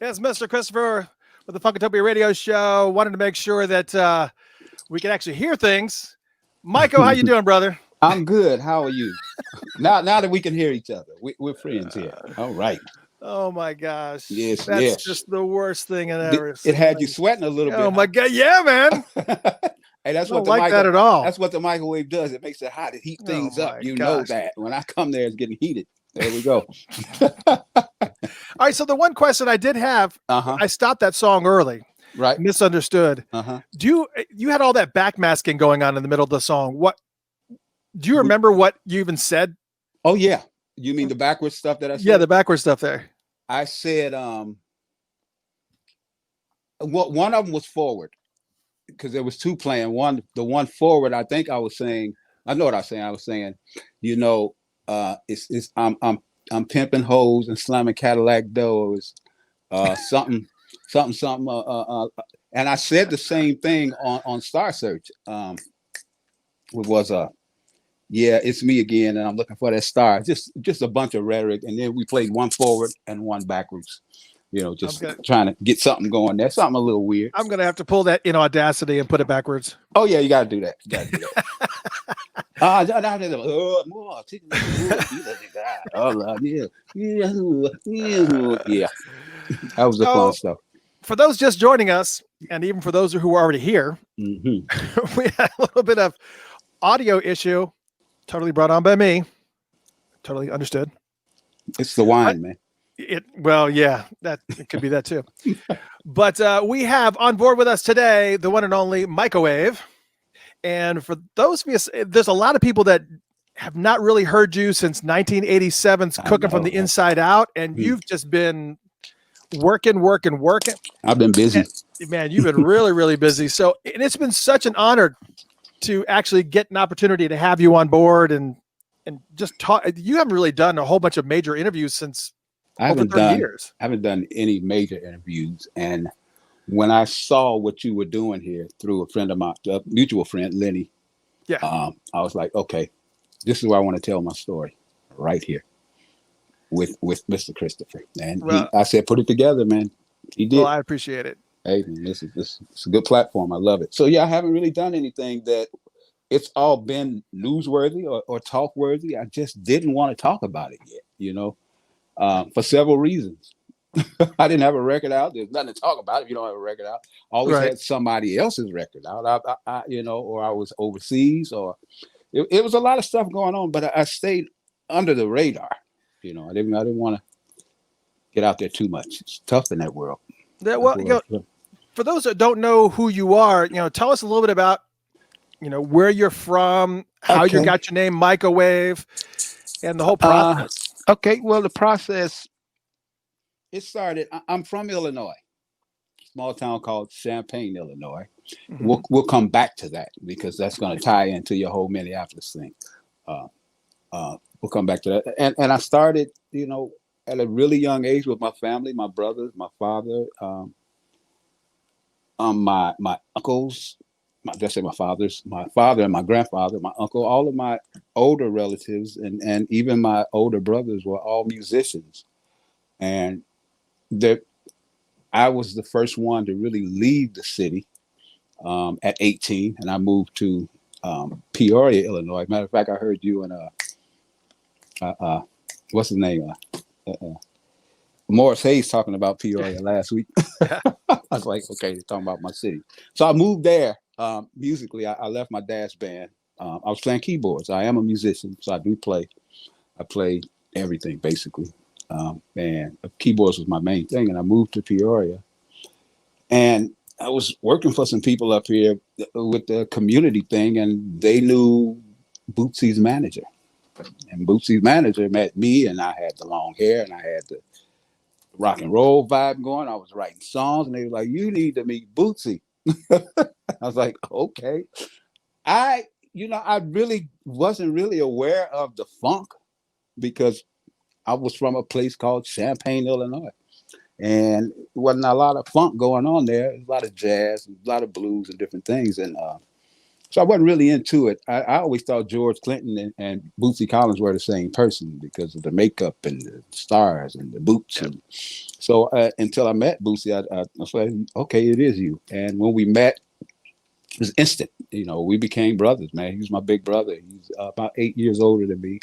It's Mr. Christopher with the Funkatopia Radio Show. Wanted to make sure that we can actually hear things. Mico, how you doing, brother? I'm good. How are you? Now that we can hear each other, we're friends here. All right. Oh my gosh. Yes, That's yes. just the worst thing I've ever It seen. had you sweating a little bit. Oh my God. Yeah, man. Hey, that's I what don't like that at all. That's what the microwave does. It makes it hot. It heats things up. You know that. When I come there, it's getting heated. There we go. All right. So the one question I did have, I stopped that song early. Right. Misunderstood. You had all that backmasking going on in the middle of the song. What do you remember what you even said? Oh yeah. You mean the backwards stuff that I said? Yeah, the backwards stuff there. I said one of them was forward because there was two playing. The one forward, I think I was saying, I know what I was saying. I was saying, you know, I'm pimping hoes and slamming Cadillac doors, something. And I said the same thing on Star Search. It was yeah, it's me again, and I'm looking for that star. Just a bunch of rhetoric, and then we played one forward and one backwards. You know, just trying to get something going there. Something a little weird. I'm gonna have to pull that in Audacity and put it backwards. Oh yeah, you gotta do that. You gotta do that. Yeah. That was the fun stuff. For those just joining us, and even for those who are already here, we had a little bit of audio issue, totally brought on by me. Totally understood. It's the wine, man. Well, yeah, it could be that too. But we have on board with us today the one and only Mico Wave. And for those of you, there's a lot of people that have not really heard you since 1987's Cookin from the Inside Out, and you've just been working. I've been busy. And, man, you've been really, really busy. So, and it's been such an honor to actually get an opportunity to have you on board and just talk. You haven't really done a whole bunch of major interviews since over 30 years. I haven't done any major interviews. And when I saw what you were doing here through a friend of mine, a mutual friend, Lenny, I was like, okay, this is where I want to tell my story right here with Mr. Christopher. And I said, put it together, man. He did. Well, I appreciate it. Hey, man, this is a good platform. I love it. So yeah, I haven't really done anything that it's all been newsworthy or talk worthy. I just didn't want to talk about it yet, you know, for several reasons. I didn't have a record out. There's nothing to talk about if you don't have a record out. Always had somebody else's record out. I you know, or I was overseas, or it was a lot of stuff going on. But I stayed under the radar. You know, I didn't want to get out there too much. It's tough in that world. For those that don't know who you are, you know, tell us a little bit about, you know, where you're from, how you got your name, Mico Wave, and the whole process. Okay, well, the process. It started. I'm from Illinois, small town called Champaign, Illinois. We'll come back to that because that's going to tie into your whole Minneapolis thing. We'll come back to that. And I started, you know, at a really young age with my family, my brothers, my father, my uncles. Let's say my father and my grandfather, my uncle, all of my older relatives, and even my older brothers were all musicians, and I was the first one to really leave the city at 18, and I moved to Peoria, Illinois. Matter of fact, I heard you and what's his name? Morris Hayes talking about Peoria last week. I was like, okay, they're talking about my city. So I moved there musically. I left my dad's band. I was playing keyboards. I am a musician, so I do play. I play everything basically. And keyboards was my main thing. And I moved to Peoria. And I was working for some people up here with the community thing, and they knew Bootsy's manager. And Bootsy's manager met me, and I had the long hair, and I had the rock and roll vibe going. I was writing songs, and they were like, "You need to meet Bootsy." I was like, "Okay." I really wasn't really aware of the funk because I was from a place called Champaign, Illinois, and there wasn't a lot of funk going on there. There was a lot of jazz, a lot of blues, and different things. And So I wasn't really into it. I always thought George Clinton and Bootsy Collins were the same person because of the makeup and the stars and the boots. Yep. And so until I met Bootsy, I was like, okay, it is you. And when we met, it was instant. You know, we became brothers, man. He was my big brother. He's about 8 years older than me.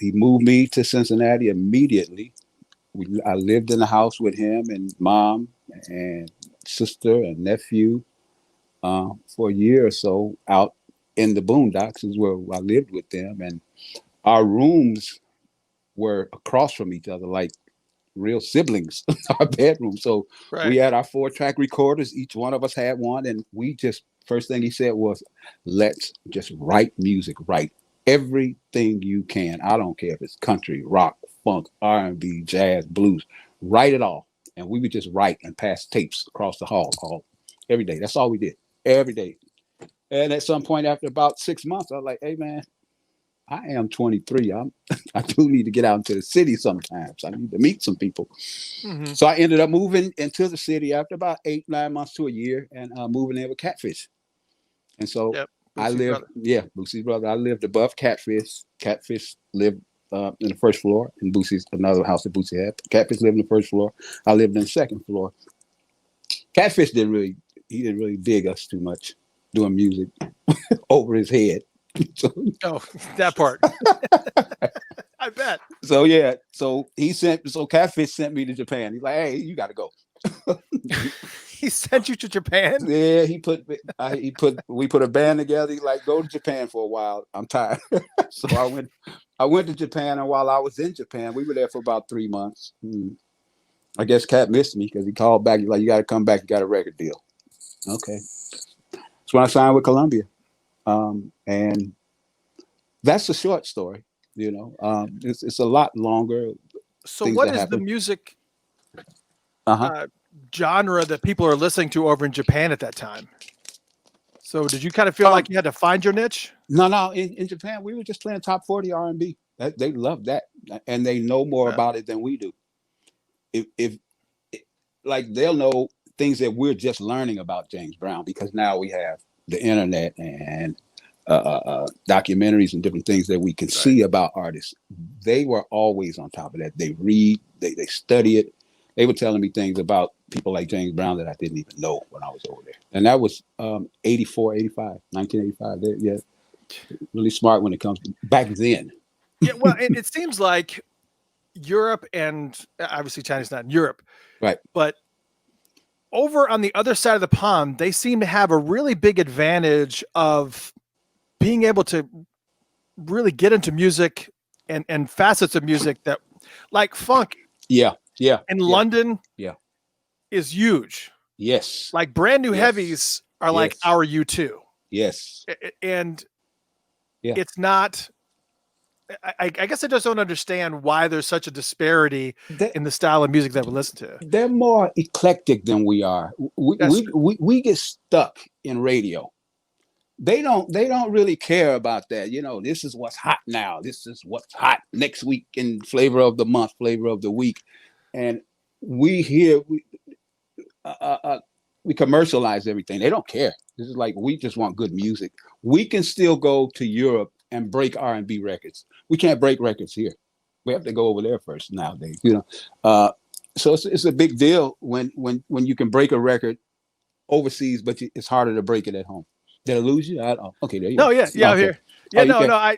He moved me to Cincinnati immediately. I lived in the house with him and mom and sister and nephew for a year or so out in the boondocks is where I lived with them. And our rooms were across from each other like real siblings, our bedroom. So we had our 4-track recorders. Each one of us had one. And we just, first thing he said was, let's just write music, write everything you can. I don't care if it's country, rock, funk, R&B, jazz, blues, write it all. And we would just write and pass tapes across the hall every day. That's all we did, every day. And at some point after about 6 months, I was like, hey, man, I am 23. I do need to get out into the city sometimes. I need to meet some people. Mm-hmm. So I ended up moving into the city after about 8-9 months to a year and moving in with Catfish. And so I lived, Boosie's brother. I lived above Catfish. Catfish lived in the first floor, and Boosie's another house that Boosie had. Catfish lived in the first floor. I lived in the second floor. Catfish didn't really dig us too much doing music over his head. Oh, that part. I bet. So so Catfish sent me to Japan. He's like, hey, you got to go. He sent you to Japan? Yeah, we put a band together. He's like, go to Japan for a while. I'm tired. So I went to Japan, and while I was in Japan, we were there for about 3 months. I guess Cat missed me because he called back. He's like, you got to come back. You got a record deal. Okay. That's when I signed with Columbia. And that's the short story, you know. It's a lot longer. So what is the music genre that people are listening to over in Japan at that time? So did you kind of feel like you had to find your niche? No. In Japan, we were just playing top 40 R&B. They love that, and they know more about it than we do. If like they'll know things that we're just learning about James Brown because now we have the internet and documentaries and different things that we can see about artists. They were always on top of that. They read, they study it. They were telling me things about people like James Brown that I didn't even know when I was over there. And that was 1985. They're really smart when it comes to back then. Yeah, well, it seems like Europe, and obviously China's not in Europe, right? But over on the other side of the pond, they seem to have a really big advantage of being able to really get into music and facets of music that, like funk. Yeah. In London, is huge. Yes. Like brand new heavies are like our U2. Yes. And it's not. I guess I just don't understand why there's such a disparity in the style of music that we listen to. They're more eclectic than we are. We get stuck in radio. They don't really care about that. You know, this is what's hot now. This is what's hot next week in flavor of the month, flavor of the week. And we commercialize everything. They don't care. This is like, we just want good music. We can still go to Europe and break R&B records. We can't break records here. We have to go over there first nowadays, you know. So it's a big deal when you can break a record overseas, but it's harder to break it at home. Did I lose you? Okay, there you go. No, yeah, I'm here. Yeah,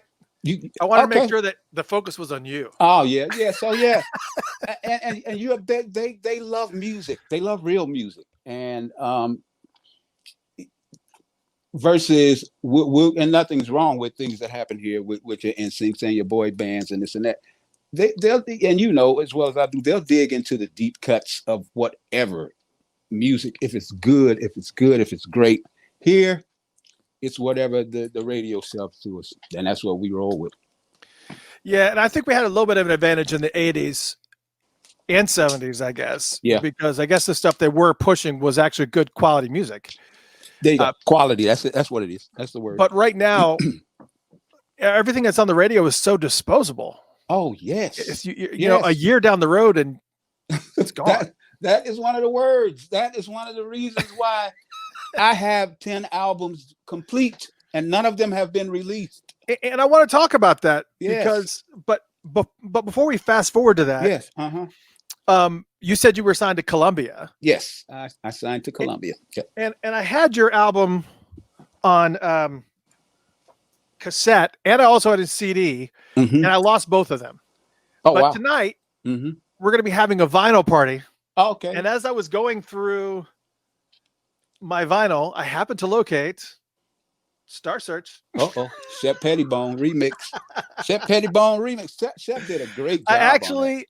I wanted to make sure that the focus was on you. Oh yeah. So and they love music. They love real music, and versus and nothing's wrong with things that happen here with your NSYNCs and your boy bands and this and that. They'll and you know as well as I do, they'll dig into the deep cuts of whatever music, if it's good, if it's great. Here, it's whatever the radio sells to us, and that's what we roll with. Yeah, and I think we had a little bit of an advantage in the 80s and 70s, I guess. Yeah. Because I guess the stuff they were pushing was actually good quality music. There you go. Quality. That's it. That's what it is. That's the word. But right now, everything that's on the radio is so disposable. Oh, yes. It's, you know, a year down the road and it's gone. That is one of the words. That is one of the reasons why I have 10 albums complete, and none of them have been released. And I want to talk about that Yes. but before we fast forward to that, Yes. you said you were signed to Columbia. Yes. I signed to Columbia. And I had your album on cassette, and I also had a CD, and I lost both of them. Oh, but wow. tonight we're going to be having a vinyl party. Oh, okay. And as I was going through my vinyl, I happened to locate Star Search. Shep Pettibone remix. Shep Pettibone remix. Shep did a great job. I actually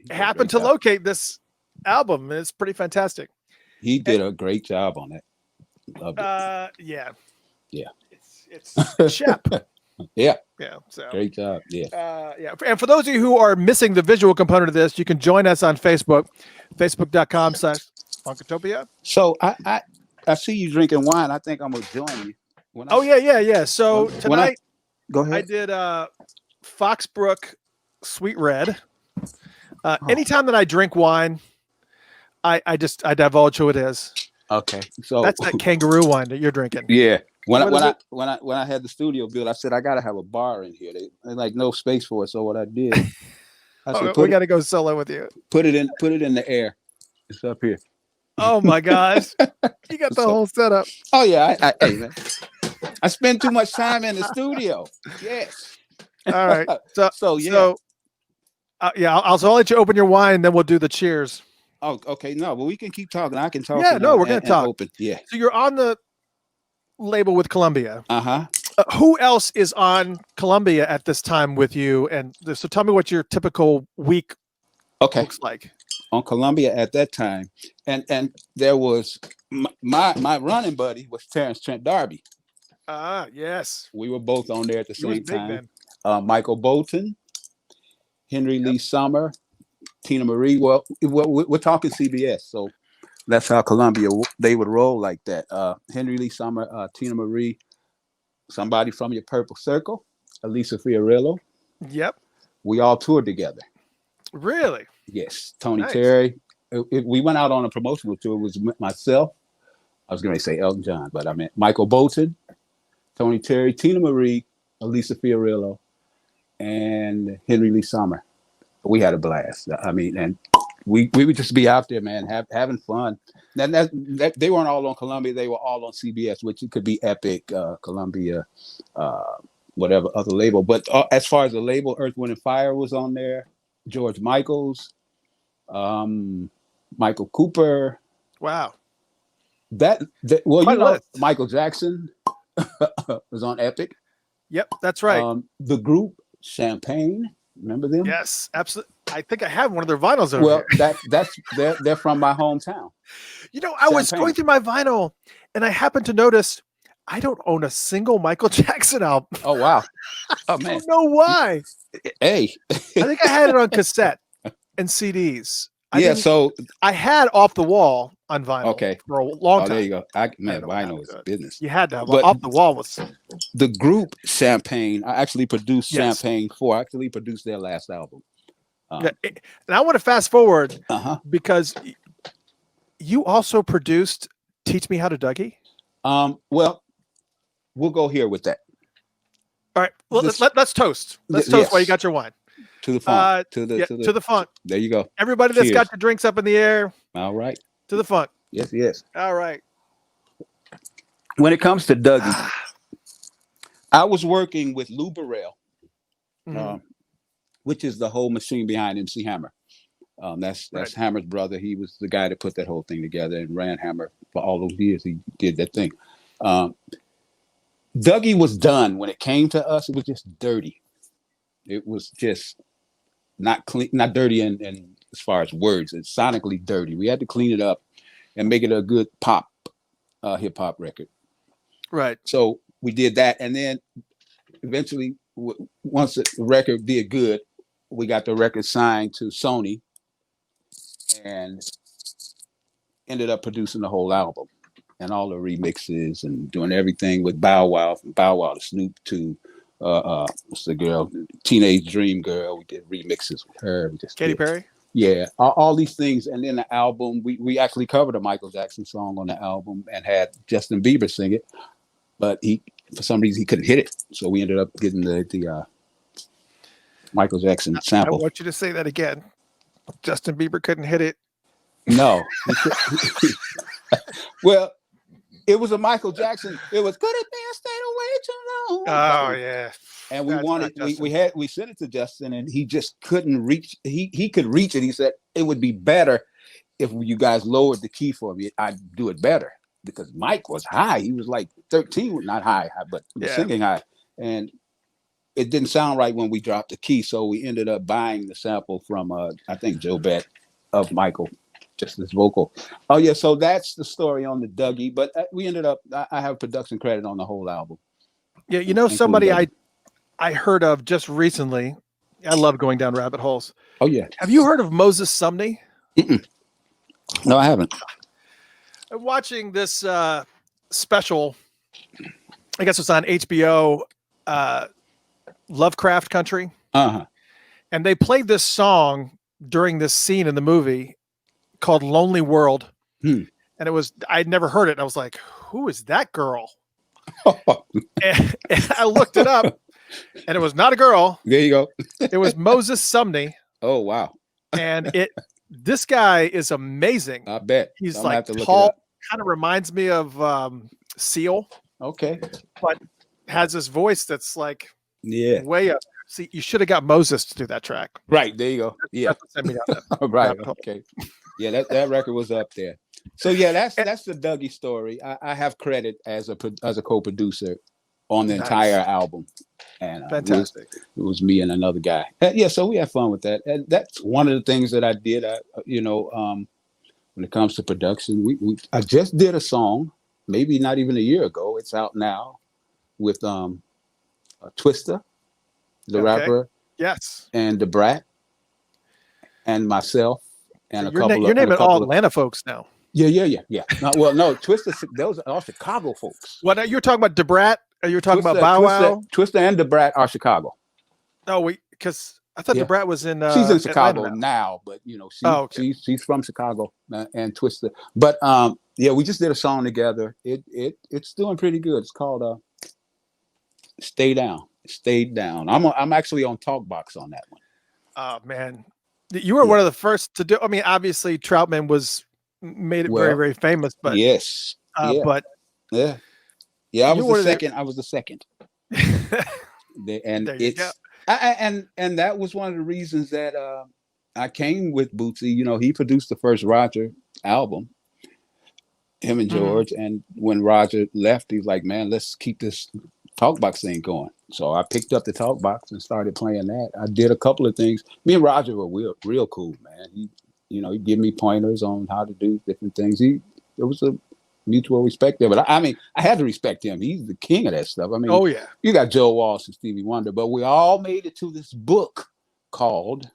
happened to locate this album, and it's pretty fantastic. He did a great job on that. Loved it. Yeah. It's Shep. Yeah. So great job. Yeah. And for those of you who are missing the visual component of this, you can join us on Facebook, facebook.com/Funkatopia. So I see you drinking wine. I think I'm gonna join you. Yeah. So tonight, go ahead. I did Foxbrook Sweet Red. Anytime that I drink wine, I divulge who it is. Okay. So that's that kangaroo wine that you're drinking. Yeah. When I had the studio built, I said I gotta have a bar in here. They like no space for it. So what I did, I said, we gotta go solo with you. Put it in the air. It's up here. Oh my gosh. You got the whole setup. Oh yeah. Hey man. I spend too much time in the studio. Yes. All right. I'll let you open your wine, and then we'll do the cheers. Oh, okay. No, but we can keep talking. I can talk. Yeah, no, we're gonna talk. Open. Yeah. So you're on the label with Columbia. Who else is on Columbia at this time with you? And so tell me what your typical week looks like. On Columbia at that time, and there was my running buddy was Terrence Trent D'Arby. Yes. We were both on there at the same time. Michael Bolton, Henry Lee Summer, Tina Marie. Well, we're talking CBS, so that's how Columbia they would roll like that. Henry Lee Summer, Tina Marie, somebody from your Purple Circle, Elisa Fiorillo. Yep. We all toured together. Really? Yes. Tony Terry. We went out on a promotional tour. It was myself. I was going to say Elton John, but I meant Michael Bolton, Tony Terry, Tina Marie, Elisa Fiorillo, and Henry Lee Summer. We had a blast. I mean, and we would just be out there, man, having fun. And they weren't all on Columbia; they were all on CBS, which it could be Epic, Columbia, whatever other label. But as far as the label, Earth, Wind and Fire was on there. George Michaels, Michael Cooper. Wow. Michael Jackson was on Epic. Yep, that's right. The group Champagne. Remember them? Yes, absolutely. I think I have one of their vinyls over here. They're from my hometown. You know, I was going through my vinyl, and I happened to notice I don't own a single Michael Jackson album. Oh wow! Oh man, I don't know why. Hey, I think I had it on cassette and CDs. So I had Off the Wall on vinyl for a long time. There you go. Vinyl is business. You had to have Off the Wall was the group Champagne. I actually produced Champagne 4. I actually produced their last album. And I want to fast forward because you also produced Teach Me How to Dougie. Well, we'll go here with that. All right. Well, let's toast. Let's toast while you got your wine. To the funk. To the funk. There you go. Everybody that's got your drinks up in the air. All right. To the funk. Yes. All right. When it comes to Dougie, I was working with Lou Burrell, which is the whole machine behind MC Hammer. That's Hammer's brother. He was the guy that put that whole thing together and ran Hammer for all those years. He did that thing. Dougie was done. When it came to us, it was just dirty. It was just not clean, not dirty and as far as words, it's sonically dirty. We had to clean it up and make it a good pop, hip hop record. Right. So we did that. And then eventually, once the record did good, we got the record signed to Sony and ended up producing the whole album and all the remixes and doing everything with Bow Wow, from Bow Wow to Snoop to what's the girl, Teenage Dream Girl. We did remixes with her. Katy Perry. Yeah, all these things, and then the album, we actually covered a Michael Jackson song on the album and had Justin Bieber sing it, but he for some reason he couldn't hit it, so we ended up getting the Michael Jackson I sample. want you to say that again. Justin Bieber couldn't hit it. No, well, it was a Michael Jackson. It was could it be I stayed away too long? Oh yeah, And we That's wanted not Justin. we sent it to Justin, and he just couldn't reach. He could reach it. He said it would be better if you guys lowered the key for me. I'd do it better because Mike was high. He was like 13, not high, but singing high, and it didn't sound right when we dropped the key. So we ended up buying the sample from I think Joe Bett of Michael. Just this vocal. Oh yeah, so that's the story on the Dougie. But we ended up. I have production credit on the whole album. Yeah, you know somebody I heard of just recently. I love going down rabbit holes. Oh yeah. Have you heard of Moses Sumney? Mm-mm. No, I haven't. I'm watching this special. I guess it's on HBO. Lovecraft Country. And they played this song during this scene in the movie called Lonely World. And it was, I'd never heard it. And I was like, who is that girl? and I looked it up and it was not a girl. There you go. It was Moses Sumney. Oh, wow. And this guy is amazing. I bet. He's like tall, kind of reminds me of Seal. Okay. But has this voice that's like way up. See, you should have got Moses to do that track. Right. There you go. Yeah. Right. Okay. Yeah, that record was up there. So yeah, that's the Dougie story. I have credit as a co-producer on the entire album, and fantastic. It was me and another guy. Yeah, so we had fun with that. And that's one of the things that I did. When it comes to production, I just did a song, maybe not even a year ago. It's out now with Twista, the rapper, yes, and the Brat, and myself. And you're naming all Atlanta folks now. Yeah. No, Twista, those are all Chicago folks. What you're talking about, DeBrat? Are you talking about Bow Wow? Twista and DeBrat are Chicago. No, because I thought DeBrat was in. She's in Chicago now, but she's from Chicago and Twista. But we just did a song together. It's doing pretty good. It's called "Stay Down." Stayed Down. I'm actually on Talkbox on that one. Oh man. You were one of the first to do. I mean, obviously, Troutman made it very, very famous. But yes, I was the second. I was the second. And and that was one of the reasons that I came with Bootsy. He produced the first Roger album. Him and George, and when Roger left, he's like, "Man, let's keep this Talkbox thing going." So I picked up the Talkbox and started playing that. I did a couple of things. Me and Roger were real cool, man. He'd give me pointers on how to do different things. There was a mutual respect there. But I had to respect him. He's the king of that stuff. I mean, oh yeah. You got Joe Walsh and Stevie Wonder, but we all made it to this book called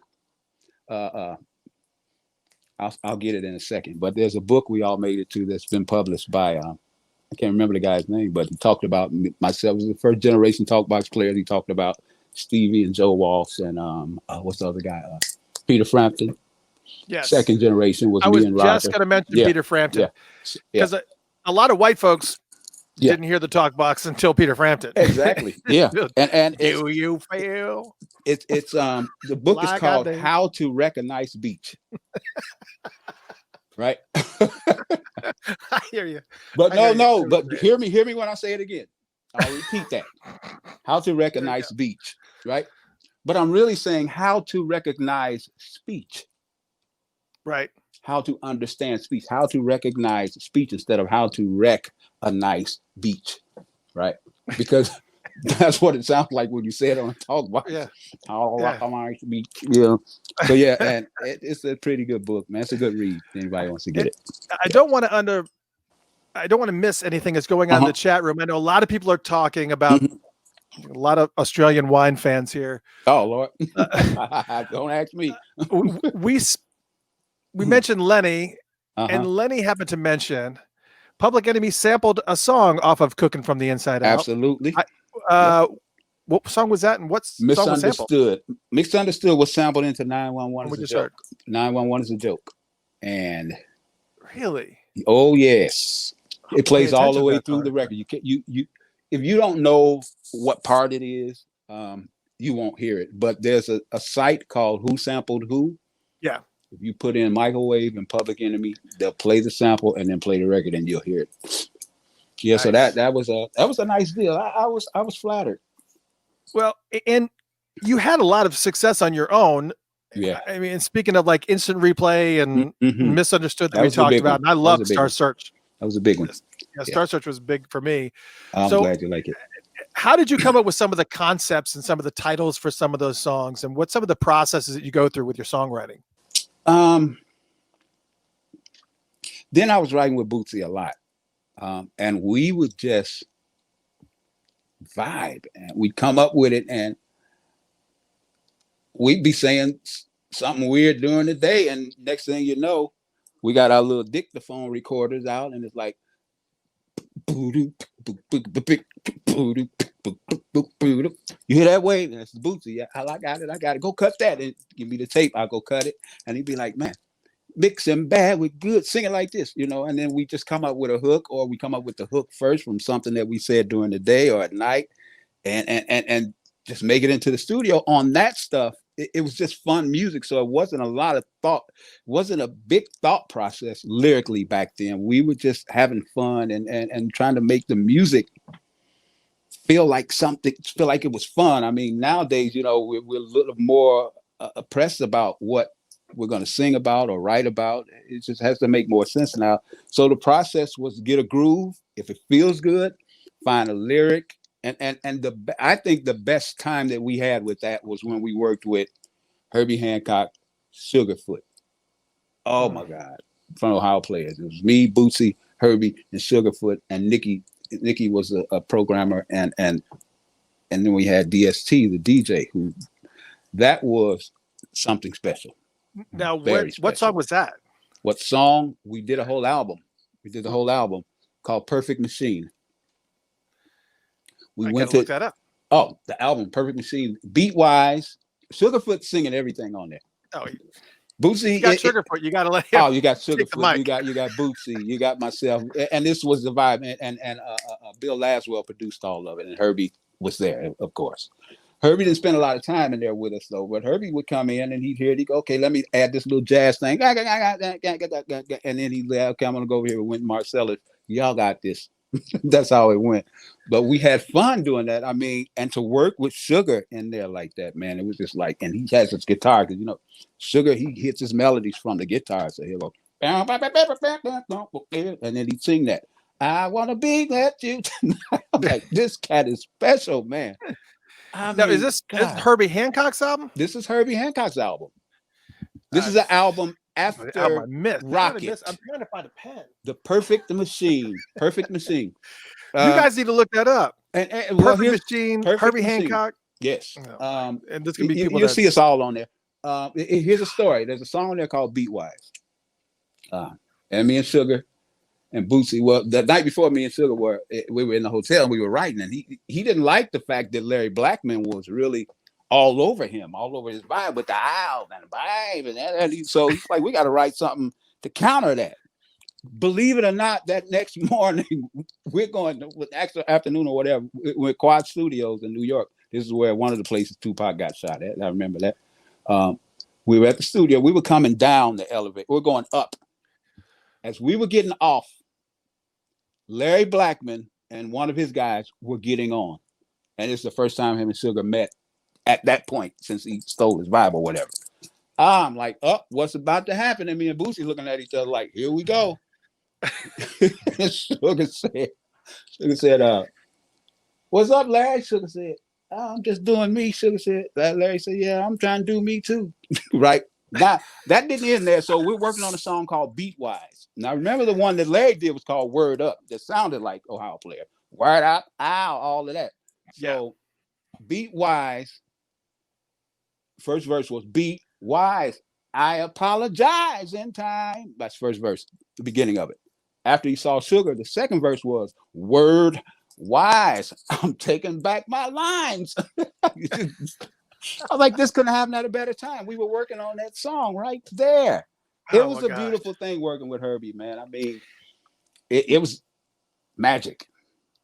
I'll get it in a second. But there's a book we all made it to that's been published by I can't remember the guy's name, but he talked about myself as the first generation Talkbox player. He talked about Stevie and Joe Walsh and what's the other guy? Peter Frampton. Yes. Second generation was me and Roger. I was just going to mention Peter Frampton because a lot of white folks didn't hear the Talkbox until Peter Frampton. Exactly. Yeah. and do you feel? It's the book is called How to Recognize Beach. Right. I hear you. But but hear me when I say it again. I'll repeat that. How to recognize beach, right? But I'm really saying how to recognize speech. Right. How to understand speech, how to recognize speech instead of how to wreck a nice beach. Right. Because that's what it sounds like when you say it on a Talkbox. Yeah. How nice beach. So yeah, and it's a pretty good book, man. It's a good read. Anybody wants to get it. I don't want to miss anything that's going on in the chat room. I know a lot of people are talking about a lot of Australian wine fans here. Oh Lord. Don't ask me. We mentioned Lenny, and Lenny happened to mention Public Enemy sampled a song off of Cookin' from the Inside Out. Absolutely. What song was that, and what song was sampled? Misunderstood. Misunderstood was sampled into 911 And we is a just joke. heard. 911 is a joke. And Really? oh yes, it Pay plays all the attention to way that through song. the record. You can you if you don't know what part it is, you won't hear it. But there's a site called Who Sampled Who. Yeah. If you put in Mico Wave and Public Enemy, they'll play the sample and then play the record, and you'll hear it. Yeah, so Nice. that was a nice deal. I was flattered. Well, and you had a lot of success on your own. Yeah. I mean, speaking of like instant replay and Mhm. Misunderstood that That we was a talked big about, one. and I That was love a big Star one. Search. That was a big one. Yeah, Star Search was big for me. I'm So- glad you like it. How did you come up with some of the concepts and some of the titles for some of those songs, and what's some of the processes that you go through with your songwriting? Then I was writing with Bootsy a lot, and we would just vibe, and we'd come up with it, and we'd be saying something weird during the day, and next thing you know, we got our little dictaphone recorders out, and it's like, you hear that wave? And it's Bootsy. Yeah, I got it. Go cut that. And give me the tape. I'll go cut it. And he'd be like, man, mixing bad with good, sing it like this, and then we just come up with a hook, or we come up with the hook first from something that we said during the day or at night, and just make it into the studio on that stuff. It was just fun music, so it wasn't a lot of thought, wasn't a big thought process lyrically back then. We were just having fun and trying to make the music feel like it was fun. I mean, nowadays, we're a little more oppressed about what we're going to sing about or write about. It just has to make more sense now. So the process was to get a groove. If it feels good, find a lyric. I think the best time that we had with that was when we worked with Herbie Hancock, Sugarfoot. Oh my God. From Ohio Players. It was me, Bootsy, Herbie, and Sugarfoot, and Nikki. Nikki was a programmer, and then we had DST, the DJ, who that was something special. Now, what song was that? What song? We did a whole album. We did the whole album called Perfect Machine. We went to look that up. Oh, the album Perfect Machine, beat wise, Sugarfoot singing everything on there. Oh, Bootsy, you got Sugarfoot. You got to let him. Oh, you got Sugarfoot. You got Bootsy. You got myself, and this was the vibe. And Bill Laswell produced all of it, and Herbie was there, of course. Herbie didn't spend a lot of time in there with us though, but Herbie would come in and he'd hear it. He'd go, okay, let me add this little jazz thing, and then he'd say, okay, I'm gonna go over here with Wynton Marsalis. Y'all got this. That's how it went. But we had fun doing that. I mean, and to work with Sugar in there like that, man, it was just like, and he has his guitar, because Sugar, he hits his melodies from the guitar. So he'll go, and then he'd sing that. I wanna be with you tonight. I'm like, this cat is special, man. Now, is this Herbie Hancock's album? This is Herbie Hancock's album. This is an album after Rocket. I'm trying to find a pen. The Perfect Machine. Perfect Machine. You guys need to look that up. And Perfect Machine, Herbie Hancock. Yes. And this can be people you'll see us all on there. Here's a story. There's a song on there called Beatwise. And me and Sugar and Bootsy, well, the night before, me and Sugar we were in the hotel and we were writing, and he didn't like the fact that Larry Blackman was really all over him, all over his vibe with the owl and the vibe, and so he's like, we got to write something to counter that. Believe it or not, that next morning we're going with extra afternoon or whatever. We're at Quad Studios in New York. This is where one of the places Tupac got shot at. I remember that. We were at the studio. We were coming down the elevator. We're going up. As we were getting off, Larry Blackman and one of his guys were getting on. And it's the first time him and Sugar met at that point since he stole his vibe or whatever. I'm like, what's about to happen? And me and Bootsy looking at each other like, here we go. And Sugar said, what's up, Larry? Sugar said, I'm just doing me. Sugar said, Larry said, yeah, I'm trying to do me too. Right? Now, that didn't end there. So we're working on a song called Beatwise. Now, remember the one that Larry did was called Word Up, that sounded like Ohio Player. Word Up, ow, all of that. So Beatwise, first verse was beat wise. I apologize in time. That's first verse, the beginning of it. After he saw Sugar, the second verse was word Wise, I'm taking back my lines. I was like, this couldn't happen at a better time. We were working on that song right there. It Oh was my a gosh. beautiful thing working with Herbie, man. I mean, it was magic.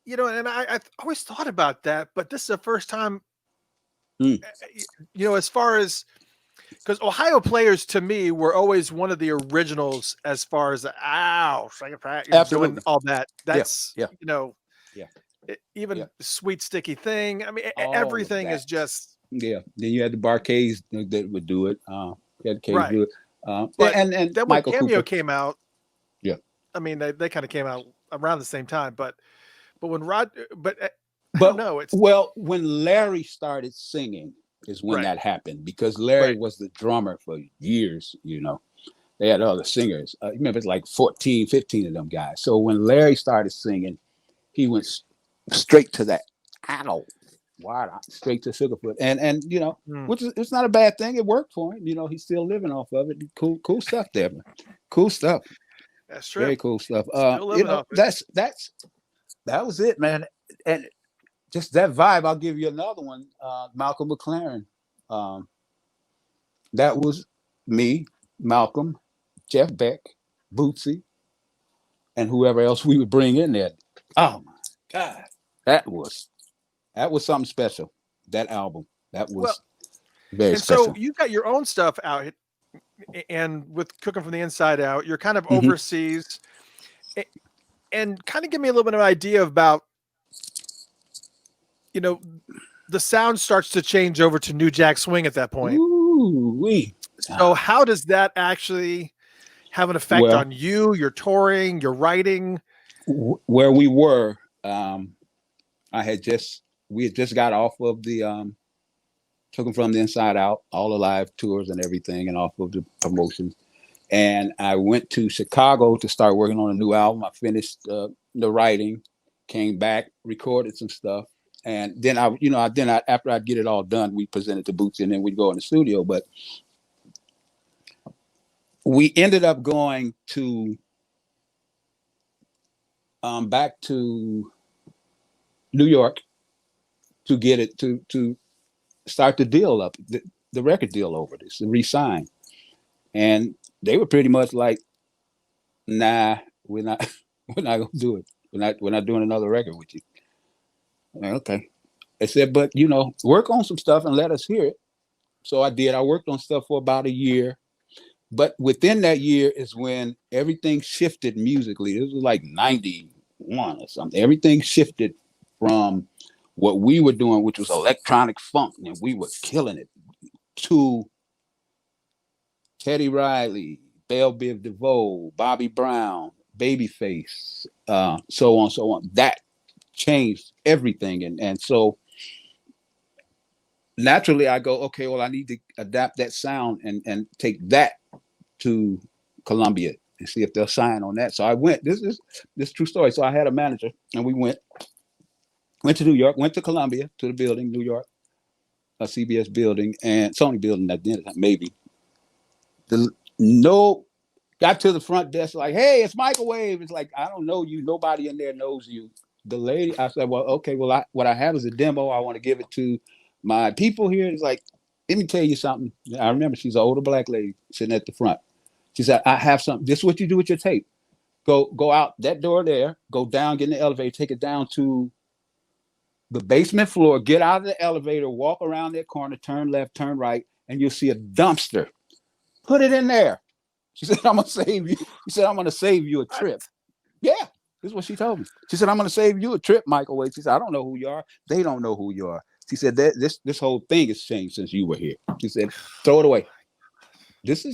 You know, and I've always thought about that, but this is the first time, Mm, you know, as far as because Ohio players to me were always one of the originals as far as second practice, doing absolutely. all that. Yeah. That's Yeah. you know, Yeah. Yeah. even sweet sticky thing. I mean, All of everything is that. just Yeah. Then you had the Barcades that would do it. You had the Cades right. do it. But And then when Michael Cameo Cooper. came out, Yeah. I mean, they kind of came out around the same time. But when I don't But know. It's well, when Larry started singing is when right, that happened because Larry right. was the drummer for years, you know. They had other singers. Remember, it's like 14, 15 of them guys. So when Larry started singing, he went straight to that. Ow. Why straight to Sugarfoot. And you know, Mm, which is it's not a bad thing. It worked for him. You know, he's still living off of it. Cool stuff there, man. Cool stuff. that's true. Very cool stuff. Still You living know, off it. that was it, man. And just that vibe. I'll give you another one. Malcolm McLaren. Um, that was me, Malcolm, Jeff Beck, Bootsy, and whoever else we would bring in there. Oh my God, that was something special. That album, that Well, was very and so special. you've got your own stuff out, and with Cooking from the Inside Out, you're kind of Mm-hmm. overseas, and kind of give me a little bit of an idea about, you know, the sound starts to change over to New Jack Swing at that point. Ooh, we. So how does that actually have an effect Well, on you, your touring, your writing? where we were, we had just got off of the Took them from the inside out, all the live tours and everything, and off of the promotions. And I went to Chicago to start working on a new album. I finished the writing, came back, recorded some stuff, and then after I'd get it all done, we presented to Bootsy, and then we'd go in the studio. But we ended up going to back to New York to get it to start the deal up, the record deal over this, to re-sign. And they were pretty much like, nah, we're not we're not gonna do it. We're not doing another record with you. Like, okay. I said, but work on some stuff and let us hear it. So I did. I worked on stuff for about a year. But within that year is when everything shifted musically. This was like 91 or something. Everything shifted from what we were doing, which was electronic funk, and we were killing it, to Teddy Riley, Belle Biv DeVoe, Bobby Brown, Babyface, so on, so on. That changed everything. And so naturally I go, okay, well, I need to adapt that sound and take that to Columbia and see if they'll sign on that. So I went, this is true story. So I had a manager and we went to New York, went to Columbia, to the building, New York, a CBS building and Sony building that then, maybe. Got to the front desk like, hey, it's Mico Wave. It's like, I don't know you. Nobody in there knows you. The lady, I said, well, okay, well, what I have is a demo. I want to give it to my people here. It's like, let me tell you something. I remember she's an older black lady sitting at the front. She said, I have something. This is what you do with your tape. Go out that door there, go down, get in the elevator, take it down to the basement floor, get out of the elevator, walk around that corner, turn left, turn right, and you'll see a dumpster. Put it in there. She said, I'm going to save you. She said, I'm going to save you a trip. Yeah, this is what she told me. She said, I'm going to save you a trip, Mico Wave. She said, I don't know who you are. They don't know who you are. She said, this whole thing has changed since you were here. She said, throw it away. This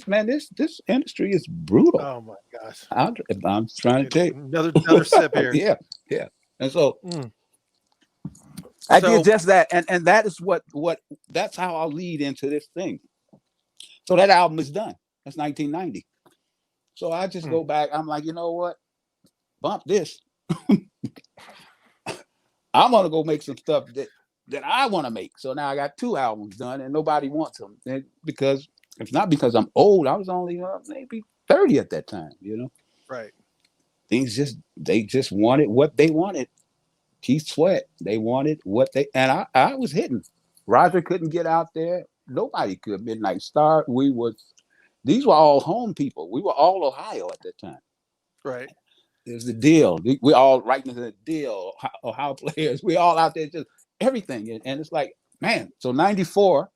industry is brutal. Oh my gosh. I'm trying to tell you. Another sip here. Yeah. And so I did just that. And that is that's how I'll lead into this thing. So that album is done. That's 1990. So I just go back. I'm like, you know what? Bump this. I'm gonna go make some stuff that I want to make. So now I got 2 albums done, and nobody wants them. And because it's not because I'm old. I was only maybe 30 at that time. Right. They just wanted what they wanted Keith Sweat, they wanted what they, and I was hitting. Roger couldn't get out there. Nobody could. Midnight Star. These were all home people. We were all Ohio at that time. Right. There's the deal. We all right into the deal. Ohio players. We all out there, just everything. And it's like, man. So '94,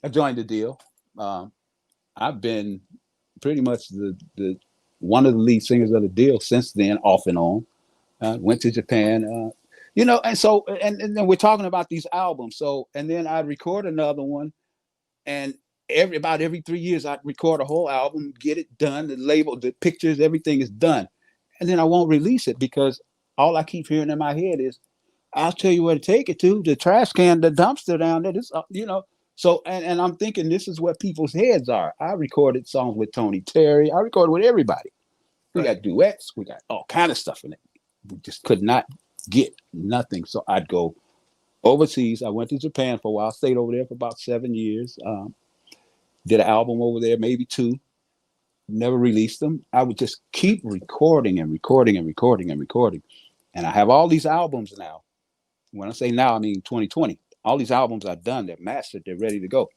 I joined the deal. I've been pretty much the one of the lead singers of the deal since then, off and on. Went to Japan, and so and then we're talking about these albums. So and then I'd record another one, and about every 3 years I'd record a whole album, get it done, the label, the pictures, everything is done, and then I won't release it because all I keep hearing in my head is, "I'll tell you where to take it to, the trash can, the dumpster down there." This, So and I'm thinking this is what people's heads are. I recorded songs with Tony Terry. I recorded with everybody. We got duets. We got all kind of stuff in it. We just could not get nothing. So I'd go overseas. I went to Japan for a while. Stayed over there for about 7 years. Did an album over there, maybe 2. Never released them. I would just keep recording and recording and recording and recording. And I have all these albums now. When I say now, I mean 2020. All these albums are done. They're mastered. They're ready to go.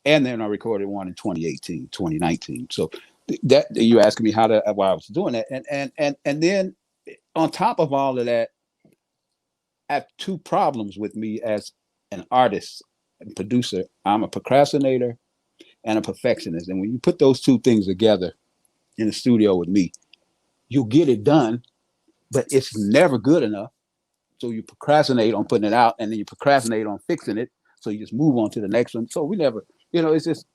And then I recorded one in 2018, 2019. So that you asking me why I was doing that. And then on top of all of that, I have 2 problems with me as an artist and producer. I'm a procrastinator and a perfectionist. And when you put those 2 things together in the studio with me, you'll get it done, but it's never good enough. So you procrastinate on putting it out, and then you procrastinate on fixing it. So you just move on to the next one. So we never, it's just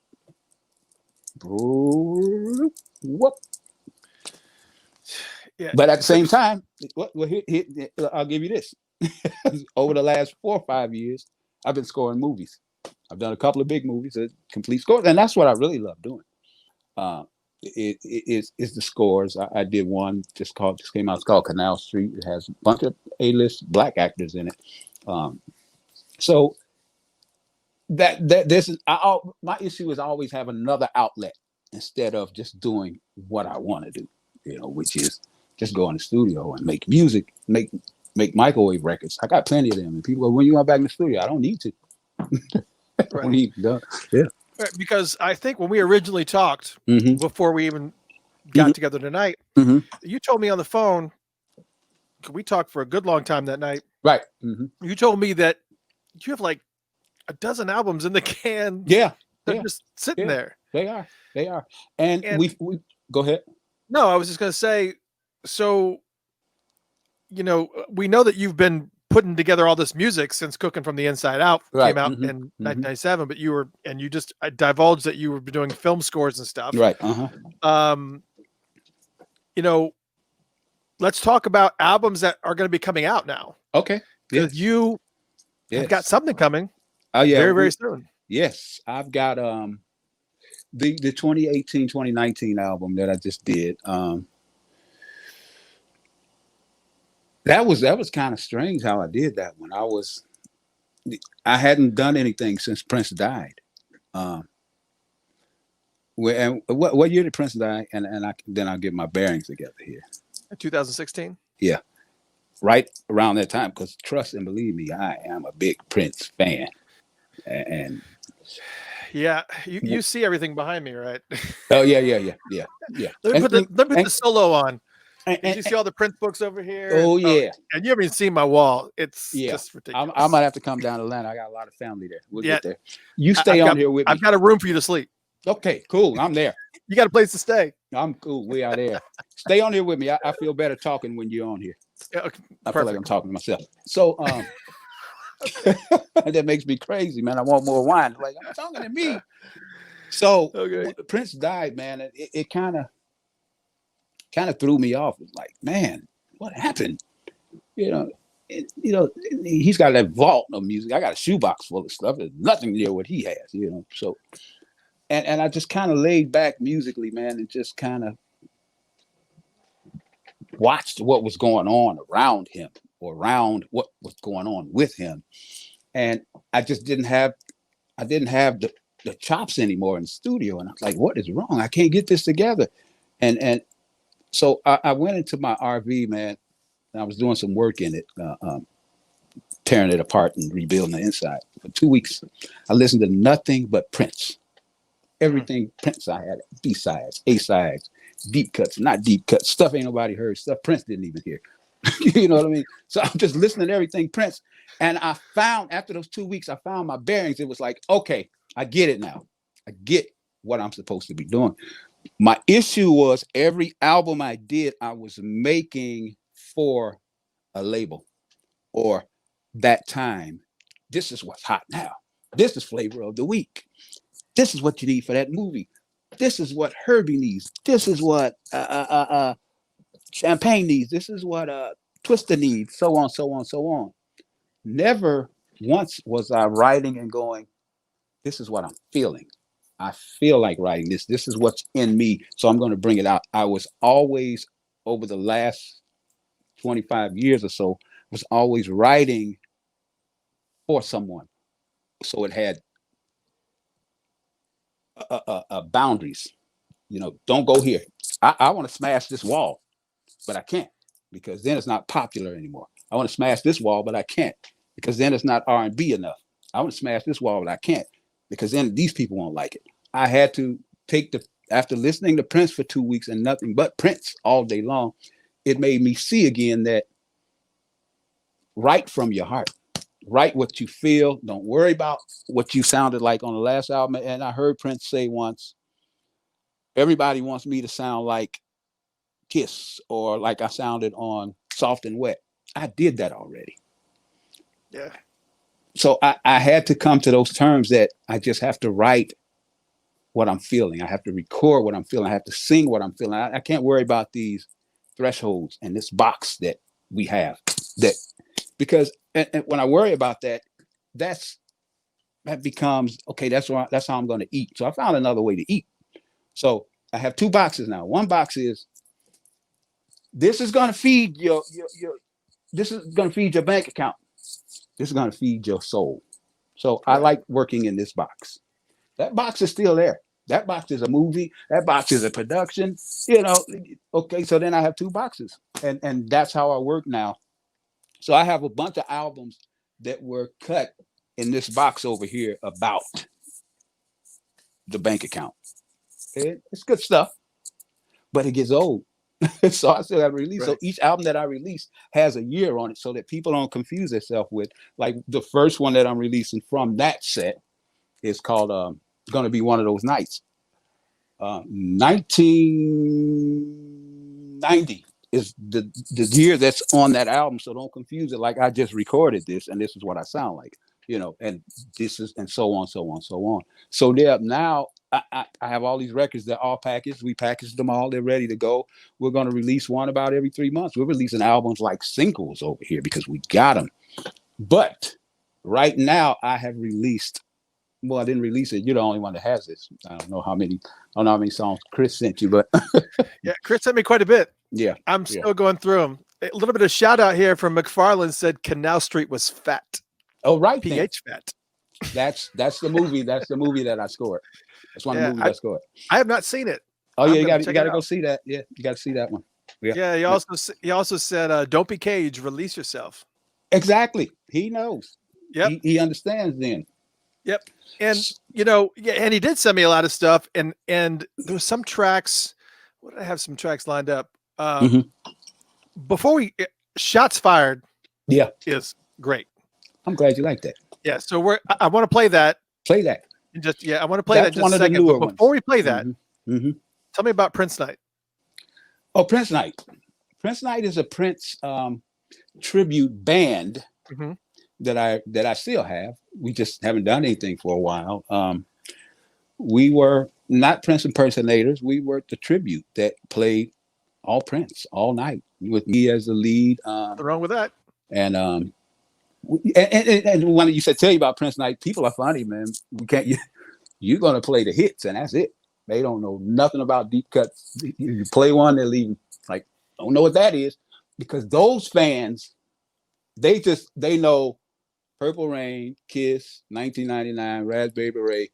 whoop. Yeah. But at the same time, I'll give you this. Over the last 4 or 5 years, I've been scoring movies. I've done a couple of big movies, complete scores, and that's what I really love doing. It's the scores. I did one just came out. It's called Canal Street. It has a bunch of A-list black actors in it. So my issue is I always have another outlet instead of just doing what I want to do, which is just go in the studio and make music, make microwave records. I got plenty of them, and people go, "When you want back in the studio?" I don't need to. Right. Yeah. Right, because I think when we originally talked, before we even got together tonight, you told me on the phone, we talked for a good long time that night. Right. You told me that you have like a dozen albums in the can. Yeah. They're just sitting there. They are. And we go ahead. No, I was just going to say, so, we know that you've been putting together all this music since Cookin from the Inside Out came out in 1997, but you just divulged that you were doing film scores and stuff. Right. Let's talk about albums that are going to be coming out now. Okay. Yes. You have got something coming. Oh yeah. Very, very soon. Yes. I've got the 2018, 2019 album that I just did. That was kind of strange how I did that one. I hadn't done anything since Prince died. What year did Prince die? And then I'll get my bearings together here. 2016. Yeah, right around that time. Because trust and believe me, I am a big Prince fan. And yeah, you see everything behind me, right? Oh yeah. Let me put the solo on. Did you see all the Prince books over here? Oh yeah, and you haven't even seen my wall. It's just ridiculous. I might have to come down to Atlanta. I got a lot of family there. We'll get there. You stay on here with me. I've got a room for you to sleep. Okay, cool. I'm there. You got a place to stay. I'm cool. We are there. Stay on here with me. I feel better talking when you're on here. Yeah, okay. I feel like I'm talking to myself. So that makes me crazy, man. I want more wine. Like, I'm talking to me. So when Prince died, man, it kind of threw me off. It's like, man, what happened? He's got that vault of music. I got a shoebox full of stuff. There's nothing near what he has, So, and I just kind of laid back musically, man, and just kind of watched what was going on around him, or around what was going on with him, and I just didn't have the chops anymore in the studio, and I was like, what is wrong? I can't get this together, and so I went into my RV, man, and I was doing some work in it, tearing it apart and rebuilding the inside. For 2 weeks, I listened to nothing but Prince. Everything Prince I had, B-sides, A-sides, deep cuts, not deep cuts, stuff ain't nobody heard, stuff Prince didn't even hear. You know what I mean? So I'm just listening to everything Prince. And I found, after those 2 weeks, I found my bearings. It was like, okay, I get it now. I get what I'm supposed to be doing. My issue was every album I did, I was making for a label or that time. This is what's hot now. This is flavor of the week. This is what you need for that movie. This is what Herbie needs. This is what Champagne needs. This is what Twister needs. So on, so on, so on. Never once was I writing and going, this is what I'm feeling. I feel like writing this. This is what's in me. So I'm going to bring it out. I was always, over the last 25 years or so, was always writing for someone. So it had boundaries. You know, don't go here. I want to smash this wall, but I can't because then it's not popular anymore. I want to smash this wall, but I can't because then it's not R&B enough. I want to smash this wall, but I can't because then these people won't like it. I had to take after listening to Prince for 2 weeks and nothing but Prince all day long, it made me see again that write from your heart. Write what you feel. Don't worry about what you sounded like on the last album. And I heard Prince say once, everybody wants me to sound like Kiss or like I sounded on Soft and Wet. I did that already. Yeah. So I had to come to those terms that I just have to write what I'm feeling. I have to record what I'm feeling. I have to sing what I'm feeling. I can't worry about these thresholds and this box that we have. That because and when I worry about that, that becomes okay. That's how I'm going to eat. So I found another way to eat. So I have 2 boxes now. One box is this is going to feed your this is going to feed your bank account. This is going to feed your soul. So I like working in this box. That box is still there. That box is a movie. That box is a production. You know, okay. So then I have 2 boxes, and that's how I work now. So I have a bunch of albums that were cut in this box over here about the bank account. It's good stuff, but it gets old. So I still have to release. Right. So each album that I release has a year on it so that people don't confuse themselves with, like the first one that I'm releasing from that set is called going to be One of Those Nights. 1990 is the year that's on that album. So don't confuse it. Like I just recorded this and this is what I sound like, you know, and this is, and so on, so on, so on. So there now I have all these records. They're all packaged. We packaged them all. They're ready to go. We're going to release one about every 3 months. We're releasing albums like singles over here because we got them. But right now I have released, well, I didn't release it. You're the only one that has this. I don't know how many songs Chris sent you, but yeah, Chris sent me quite a bit. Yeah. I'm still going through them. A little bit of shout out here from McFarland said Canal Street was fat. Oh, right. PH then. Fat. That's the movie. That's the movie that I scored. That's one of the movies I scored. I have not seen it. Oh yeah, you got to go see that. Yeah, you got to see that one. Yeah. He also said, "Don't be caged. Release yourself." Exactly. He knows. Yep. He understands then. Yep. And you know, and he did send me a lot of stuff. And there's some tracks. What did I have? Some tracks lined up. Before Shots Fired. Yeah, is great. I'm glad you like that. Yeah. So I want to play that. Play that. I want to play that just one a second. But before we play that, tell me about Prince Night. Oh, Prince Night. Prince Night is a Prince tribute band that I still have. We just haven't done anything for a while. We were not Prince impersonators. We were the tribute that played all Prince all night with me as the lead. Nothing wrong with that. And when you said tell you about Prince Night, people are funny, man. We can't. You're gonna play the hits, and that's it. They don't know nothing about deep cuts. You play one, they're leaving like don't know what that is, because those fans, they know Purple Rain, Kiss, 1999, Raspberry Beret.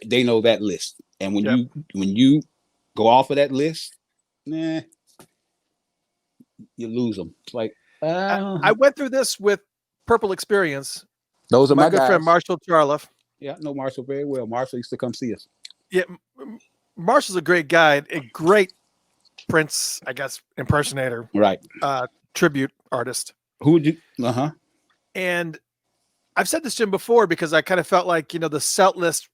They know that list, and when you go off of that list, you lose them. It's like I went through this with Purple Experience. Those are My my good guys. friend Marshall Charloff. Yeah, I know Marshall very well. Marshall used to come see us. Yeah, Marshall's a great guy, a great Prince, I guess, impersonator, Right. tribute artist. Who would you? Uh-huh. And I've said this to him before because I kind of felt like, the set list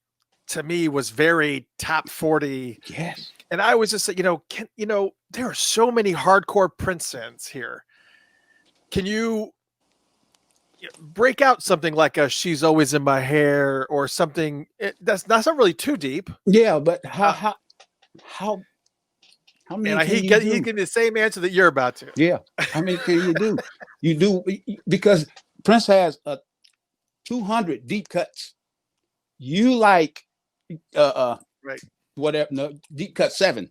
to me was very top 40. Yes. And I was just say, there are so many hardcore Prince fans here. Can you break out something like a "She's Always in My Hair" or something that's not really too deep? Yeah, but how many? And he gave me the same answer that you're about to. Yeah, how many can you do? You do because Prince has 200 deep cuts. You like Right. Whatever, no, deep cut 7.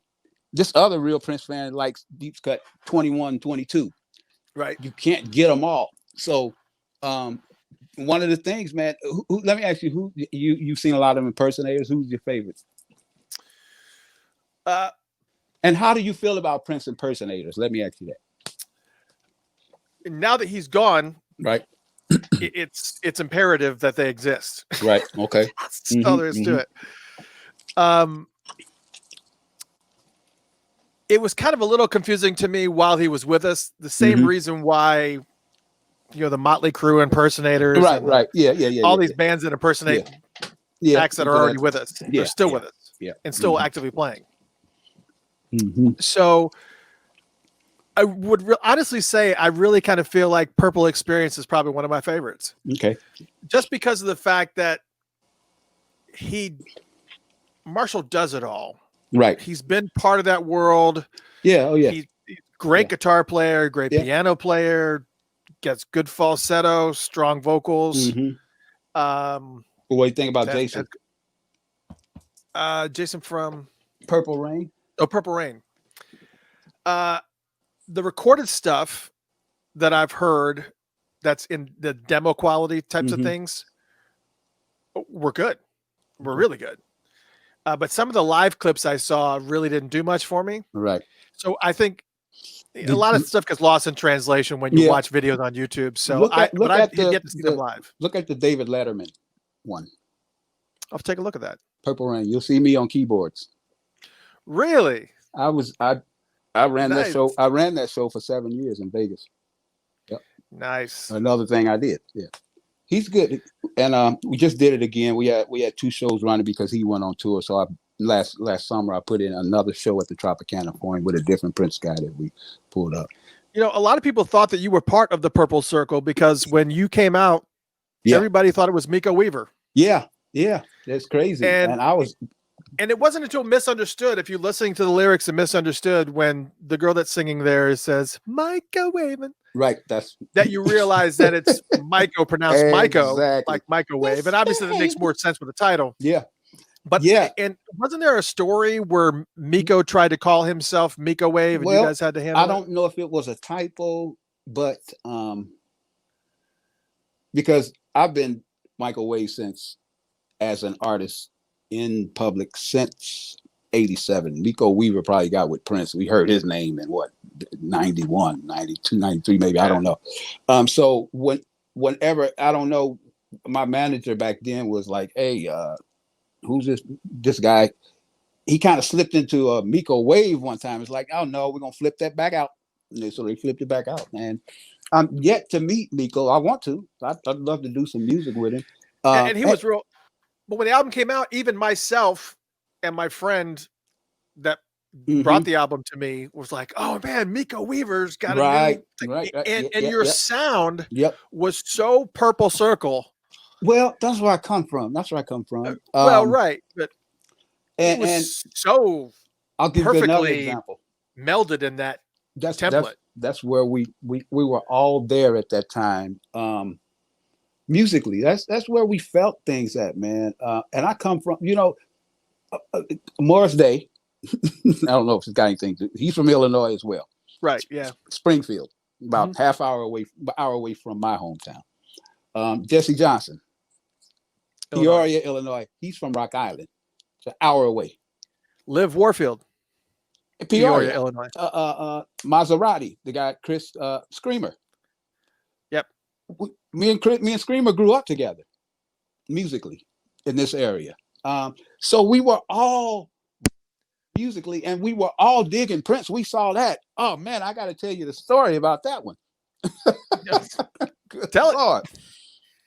This other real Prince fan likes deep cut 21, 22. Right. You can't get them all. So one of the things, man, let me ask you, who you've seen a lot of impersonators. Who's your favorite? And how do you feel about Prince impersonators? Let me ask you that. Now that he's gone, right, it's imperative that they exist. Right. Okay. That's all there is to it. It was kind of a little confusing to me while he was with us. The same reason why, the Motley Crue impersonators, right, yeah, all these bands that impersonate acts that are already with us, they're still with us, and still actively playing. So, I would honestly say I really kind of feel like Purple Experience is probably one of my favorites. Okay, just because of the fact that Marshall does it all. Right. He's been part of that world. Yeah. Oh, yeah. He's great guitar player, great piano player, gets good falsetto, strong vocals. What do you think about Jason? Jason from Purple Rain. Oh, Purple Rain. The recorded stuff that I've heard that's in the demo quality types of things were good. Were really good. But some of the live clips I saw really didn't do much for me. Right. So I think a lot of stuff gets lost in translation when you watch videos on YouTube. So I get to see them live. Look at the David Letterman one. I'll take a look at that. Purple Rain. You'll see me on keyboards. Really? I ran that show. I ran that show for 7 years in Vegas. Yep. Nice. Another thing I did. Yeah. He's good, and we just did it again. We had 2 shows running because he went on tour. So last summer I put in another show at the Tropicana for him with a different Prince guy that we pulled up. A lot of people thought that you were part of the Purple Circle because when you came out, everybody thought it was Mico Weaver. Yeah, that's crazy. And I was. And it wasn't until Misunderstood, if you're listening to the lyrics of Misunderstood, when the girl that's singing there says, Mico Waving. Right. That you realize that it's Mico pronounced Mico, like Mico Wave. And obviously that makes more sense with the title. Yeah. But and wasn't there a story where Mico tried to call himself Mico Wave and you guys had to handle it? I don't know if it was a typo, but because I've been Mico Wave since as an artist in public since 87. Mico Weaver probably got with Prince. We heard his name in 91, 92, 93, maybe. I don't know. So whenever, I don't know, my manager back then was like, hey, who's this guy? He kind of slipped into a Mico Wave one time. It's like, oh no, we're going to flip that back out. And so they flipped it back out. And I'm yet to meet Mico. I want to. I'd love to do some music with him. And he was real. But when the album came out, even myself and my friend that brought the album to me was like, "Oh man, Mico Weaver's got a new right." And your sound was so Purple Circle. Well, that's where I come from. Well, right, but and it was so I'll give you another example. Melded in that template. That's where we were all there at that time. Musically, that's where we felt things at, man. And I come from, Morris Day. I don't know if he's got anything to. He's from Illinois as well. Right. Yeah. Springfield, about half hour away from my hometown. Jesse Johnson, Peoria, Illinois. He's from Rock Island. It's an hour away. Liv Warfield, Peoria, Illinois. Maserati, the guy Chris Screamer. me and Screamer grew up together musically in this area. So we were all musically, and we were all digging Prince. We saw that. Oh man, I got to tell you the story about that one. Yes. Tell it. Lord.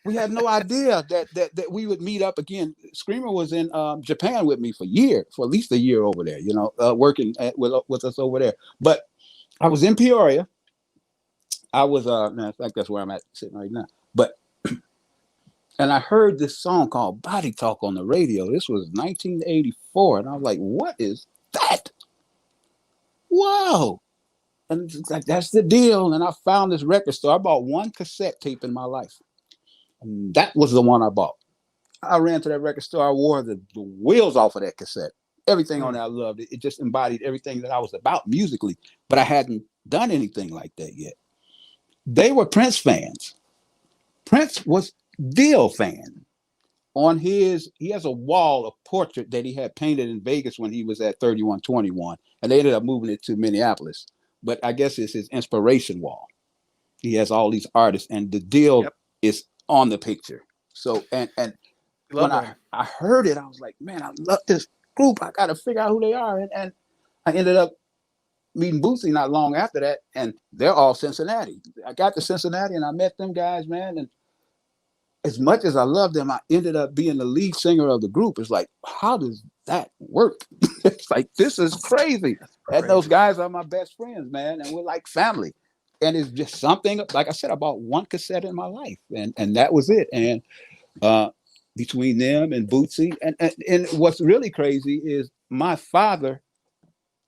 We had no idea that we would meet up again. Screamer was in Japan with me for at least a year over there, working with us over there. But I was in Peoria. I was, in fact, that's where I'm at sitting right now. But, and I heard this song called Body Talk on the radio. This was 1984. And I was like, what is that? Wow. And it's like, that's the deal. And I found this record store. I bought one cassette tape in my life. And that was the one I bought. I ran to that record store. I wore the wheels off of that cassette. Everything on there I loved. It just embodied everything that I was about musically, but I hadn't done anything like that yet. They were Prince fans. Prince was Dio fan. He has a wall, a portrait that he had painted in Vegas when he was at 3121, and they ended up moving it to Minneapolis. But I guess it's his inspiration wall. He has all these artists, and the deal is on the picture. So and when I heard it, I was like, man, I love this group. I got to figure out who they are. And I ended up meeting Bootsy not long after that, and they're all Cincinnati. I got to Cincinnati and I met them guys, man. And as much as I love them, I ended up being the lead singer of the group. It's like, how does that work? It's like, this is crazy. And those guys are my best friends, man. And we're like family. And it's just something, like I said, I bought one cassette in my life, and that was it. And between them and Bootsy, and what's really crazy is my father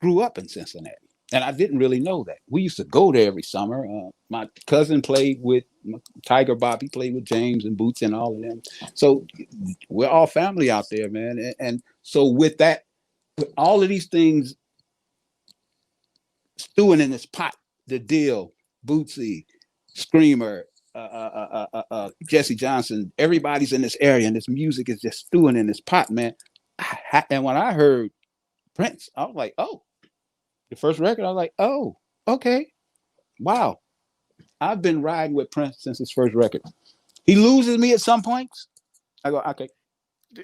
grew up in Cincinnati, and I didn't really know that. We used to go there every summer. My cousin played with Tiger Bobby, played with James and Boots and all of them. So we're all family out there, man. And so with that, with all of these things stewing in this pot, the deal, Bootsy, Screamer, Jesse Johnson, everybody's in this area, and this music is just stewing in this pot, man. And when I heard Prince, I was like, oh, the first record, I was like, oh, okay, wow. I've been riding with Prince since his first record. He loses me at some points. I go, okay.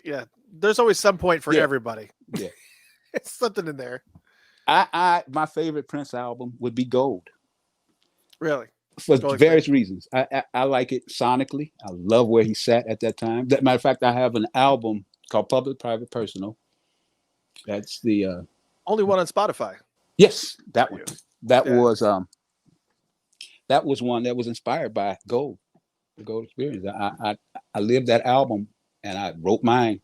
Yeah, there's always some point for everybody. Yeah. It's something in there. My favorite Prince album would be Gold. Really? For various reasons. I like it sonically. I love where he sat at that time. Matter of fact, I have an album called Public, Private, Personal. That's the only one on Spotify. Yes, that one. That was one that was inspired by Gold, the Gold Experience. I lived that album, and I wrote mine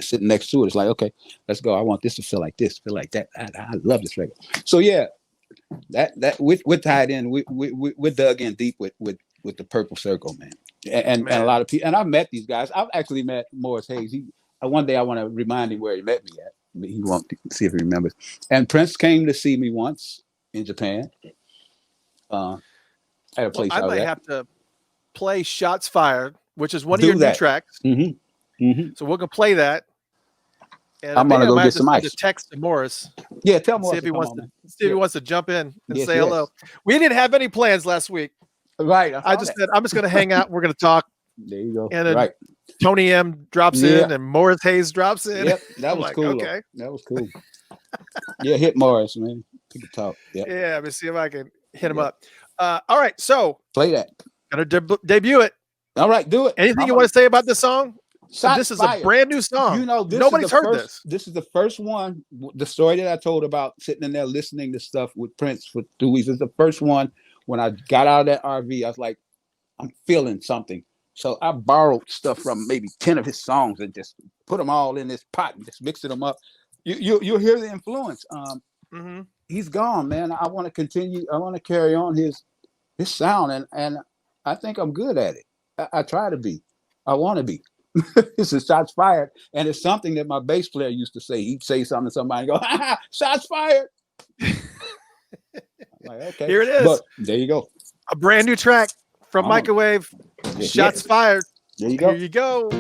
sitting next to it. It's like, okay, let's go. I want this to feel like this, feel like that. I love this record. So yeah. That we're tied in. We're dug in deep with the Purple Circle, man. And a lot of people. And I've met these guys. I've actually met Morris Hayes. One day I want to remind him where he met me at. He won't see if he remembers. And Prince came to see me once in Japan. At a place I might have to play "Shots Fired," which is one of your new tracks. Mm-hmm. Mm-hmm. So we're gonna play that. And I'm gonna go get some ice. Text to Morris. Yeah, tell Morris. See if he wants to jump in and say hello. We didn't have any plans last week. Right. I just said I'm just gonna hang out. We're gonna talk. There you go. And then Tony M drops in, and Morris Hayes drops in. Yep, that was cool. Okay, that was cool. Yeah, hit Morris, man. We can talk. Yep. Yeah, let me see if I can hit him up. All right, so play that. Gonna debut it. All right, do it. Anything you want to say about this song? This is a brand new song. Nobody's heard this. This is the first one. The story that I told about sitting in there listening to stuff with Prince for 2 weeks is the first one. When I got out of that RV, I was like, I'm feeling something. So I borrowed stuff from maybe 10 of his songs and just put them all in this pot and just mixing them up. You'll hear the influence. He's gone, man. I want to continue. I want to carry on his sound, and I think I'm good at it. I try to be. I want to be. This is Shots Fired, and it's something that my bass player used to say. He'd say something to somebody and go, ha, shots fired. Like, okay, here it is. But there you go. A brand new track from Mico Wave. Shots Fired. There you go. Here you go.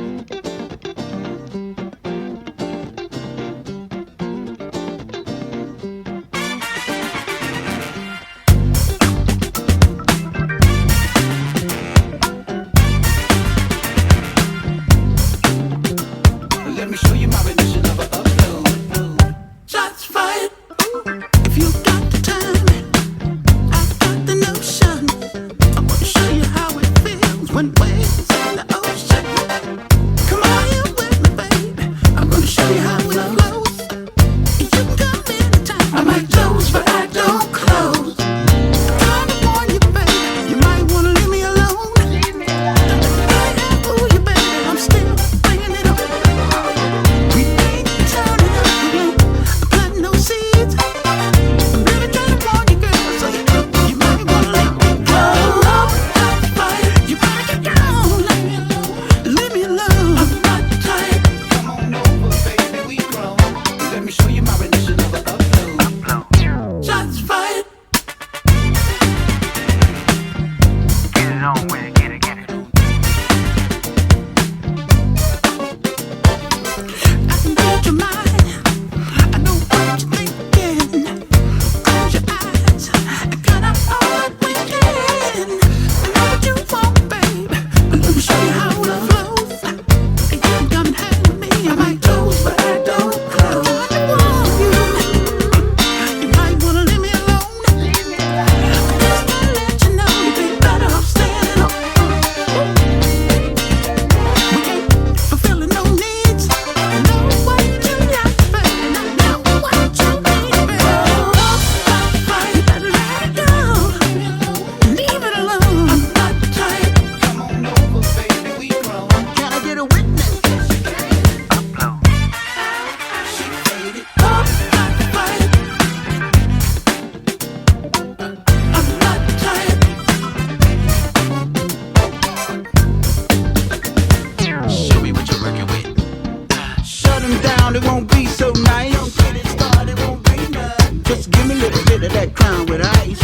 started, won't be so nice. Don't get it started, won't be none. Just give me a little bit of that crown with ice.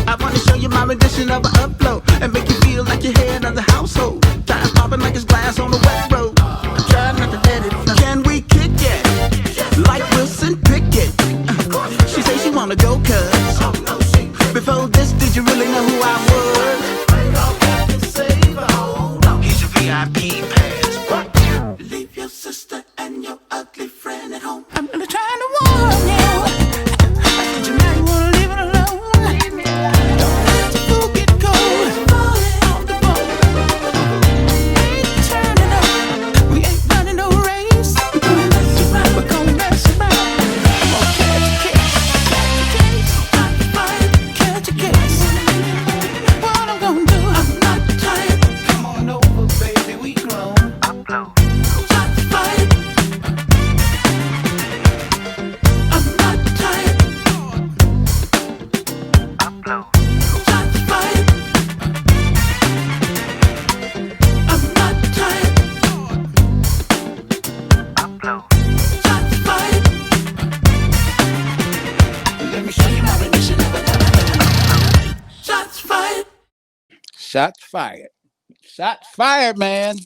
I wanna show you my rendition of an upload and make you feel like you're head of the household. Time popping like it's glass on the wet road. I'm trying not to let it flow. Can we kick it? Like Wilson Pickett. She say she wanna go cuz. Before this, did you really know who I was? Here's your VIP pass. Leave your sister and your ugly friend at home. I'm really trying to warn you. I said you might wanna leave it alone. Don't let the fool get cold. Off the boat. Ain't turning up. We ain't running no race. We're gonna mess around. We're gonna mess around. I'm gonna catch a case. Catch a case. What I'm gonna do? I'm not tired. Come on over, baby. We grown. Upload. Shots fired. I'm not tired. Upload. Shots fired. I'm not tired. Upload. Shots fired. Let me show you my rendition of it. Shots fired. Shots fired. Shots fired, man.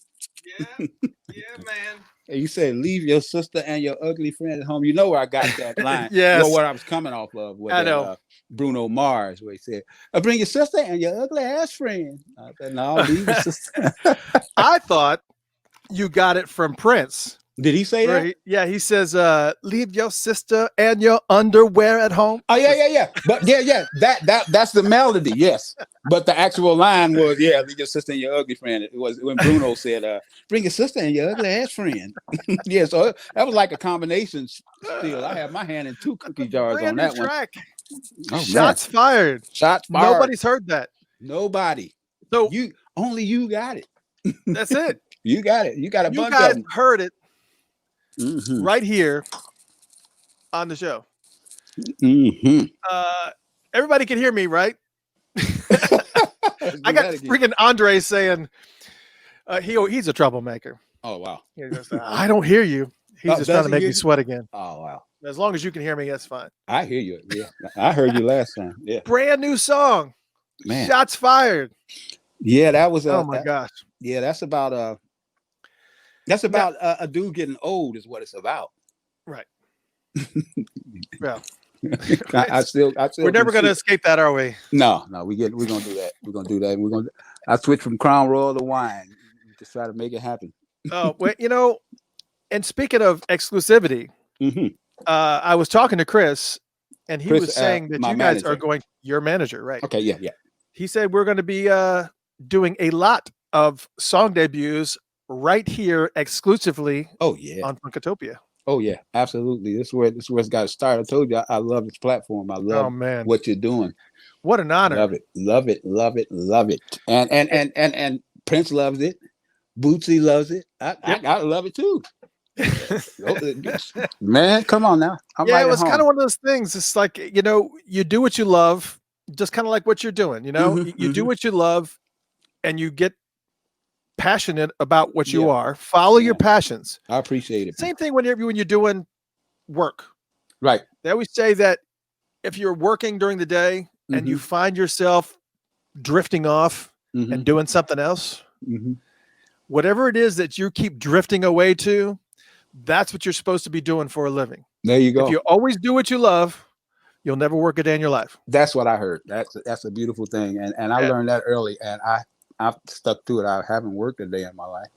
Yeah, man. And you said, leave your sister and your ugly friend at home. You know where I got that line. Yes. Well, what I was coming off of was I that, know. Bruno Mars, where he said, bring your sister and your ugly ass friend. I said, no, leave your sister. I thought you got it from Prince. Did he say Where that? he says, leave your sister and your underwear at home. Oh, yeah. But yeah. That's the melody, yes. But the actual line was, yeah, leave your sister and your ugly friend. It was when Bruno said, bring your sister and your ugly ass friend. Yeah, so that was like a combination still. I have my hand in two cookie jars Brand on new that one. track. Oh, Shots fired. Shots fired. Nobody's heard that. Nobody. So Only you got it. that's it. You got it. You got a You bunch guys of them. heard it Mhm. right here on the show. Mhm. Everybody can hear me, right? I got freaking Andre saying he's a troublemaker. Oh wow. He goes, I don't hear you. He's just trying to make me sweat again. Oh wow. As long as you can hear me, that's fine. I hear you. Yeah. I heard you last time. Yeah. Brand new song. Man. Shots fired. Yeah, that was Oh my gosh. Yeah, that's about a dude getting old is what it's about. Right. Well, I still we're never going to escape that, are we? No, we're gonna do that. We're gonna do that. I switch from Crown Royal to wine. Just try to make it happen. Oh, well, and speaking of exclusivity, I was talking to Chris, and he was saying that you guys are going, your manager, right? Okay, yeah. He said we're going to be doing a lot of song debuts right here exclusively. Oh yeah, on Funkatopia. Oh yeah, absolutely. This is where it's got to start. I told you I love this platform. I love what you're doing. What an honor. Love it. And Prince loves it. Bootsy loves it. I love it too. Man, come on now. It was kind of one of those things. It's like, you do what you love, just kind of like what you're doing, you do what you love and you get passionate about what you are. Follow your passions. I appreciate it. Same thing when you're doing work. Right. They always say that if you're working during the day and you find yourself drifting off and doing something else, whatever it is that you keep drifting away to, that's what you're supposed to be doing for a living. There you go. If you always do what you love, you'll never work a day in your life. That's what I heard. That's a beautiful thing. And I learned that early, and I've stuck to it. I haven't worked a day in my life.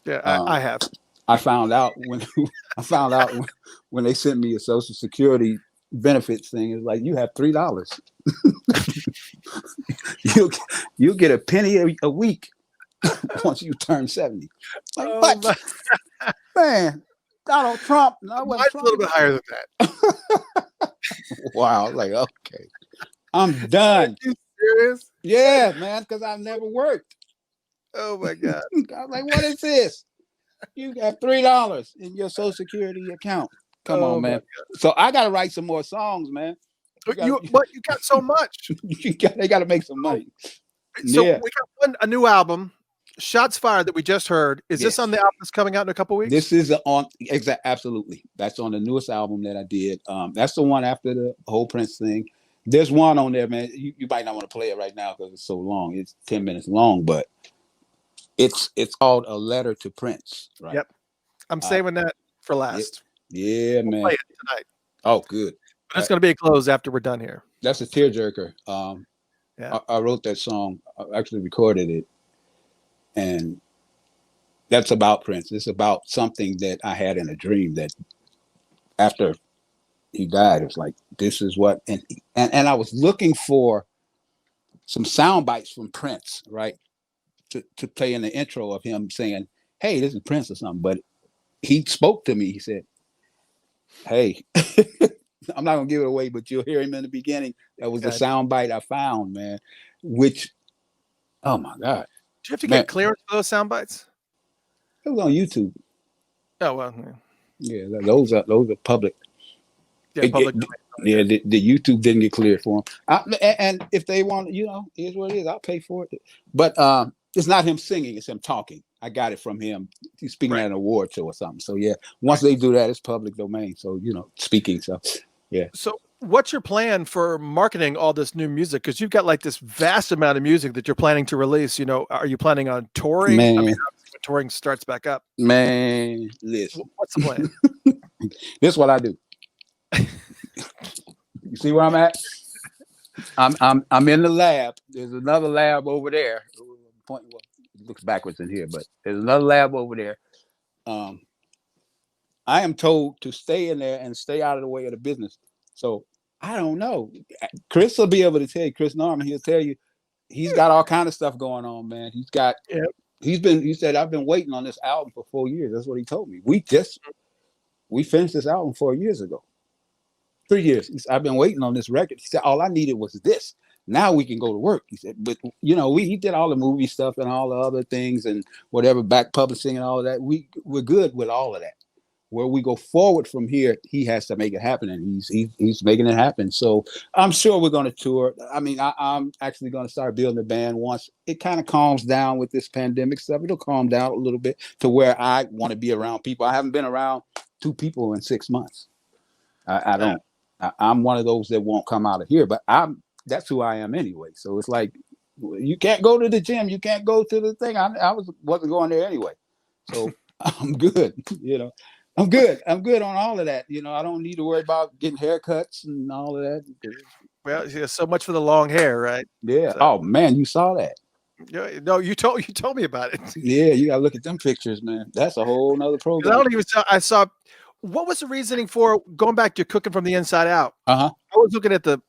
Yeah, I have. I found out when they sent me a Social Security benefits thing. It's like, you have $3. you'll get a penny a week once you turn 70. Like, what? Man, Donald Trump. No, mine's a little bit higher than that. Wow. Like, okay, I'm done. Are you serious? Yeah, man, because I've never worked. Oh my God. I was like, what is this? You got $3 in your Social Security account. Come on, man. So I got to write some more songs, man. You got so much. They got to make some money. So we got a new album Shots Fired that we just heard, is this on the album that's coming out in a couple weeks? This is absolutely. That's on the newest album that I did. That's the one after the whole Prince thing. There's one on there, man. You might not want to play it right now because it's so long. It's 10 minutes long, but it's called A Letter to Prince. Right. Yep. I'm saving that for last. Yeah, man. Play it tonight. Oh, good. But it's going to be a close after we're done here. That's a tearjerker. Yeah. I wrote that song. I actually recorded it. And that's about Prince. It's about something that I had in a dream that after he died, it was like, this is what, and I was looking for some sound bites from Prince, right? To play in the intro of him saying, hey, this is Prince or something. But he spoke to me. He said, hey, I'm not going to give it away, but you'll hear him in the beginning. That was the sound bite I found, man, which, oh my God. Do you have to get clearance for those sound bites? It was on YouTube. Oh, well. Yeah, those are public. Yeah, public. The YouTube didn't get cleared for him. And if they want, here's what it is. I'll pay for it. But it's not him singing. It's him talking. I got it from him. He's speaking at an award show or something. So, yeah, once they do that, it's public domain. So, speaking. So, yeah. So what's your plan for marketing all this new music? Because you've got like this vast amount of music that you're planning to release. Are you planning on touring? Man. I mean, when touring starts back up. Man, listen. What's the plan? This is what I do. You see where I'm at? I'm in the lab. There's another lab over there. It looks backwards in here, but there's another lab over there. I am told to stay in there and stay out of the way of the business. So I don't know. Chris will be able to tell you. Chris Norman, he'll tell you. He's got all kind of stuff going on, man. He's got. Yep. He said, I've been waiting on this album for 4 years. That's what he told me. We finished this album 4 years ago. 3 years. I've been waiting on this record. He said, all I needed was this. Now we can go to work. He said, but he did all the movie stuff and all the other things and whatever, back publishing and all of that. We're good with all of that. Where we go forward from here, he has to make it happen, and he's making it happen. So I'm sure we're going to tour. I mean, I'm actually going to start building a band once it kind of calms down with this pandemic stuff. It'll calm down a little bit to where I want to be around people. I haven't been around 2 people in 6 months. I don't. I'm one of those that won't come out of here, but that's who I am anyway. So it's like, you can't go to the gym. You can't go to the thing. I wasn't going there anyway. So I'm good. I'm good. I'm good on all of that. I don't need to worry about getting haircuts and all of that. Well, yeah, so much for the long hair, right? Yeah. So. Oh man, you saw that. No, you told me about it. Yeah, you gotta look at them pictures, man. That's a whole nother program. I saw. What was the reasoning for going back to Cooking from the Inside Out? I was looking at the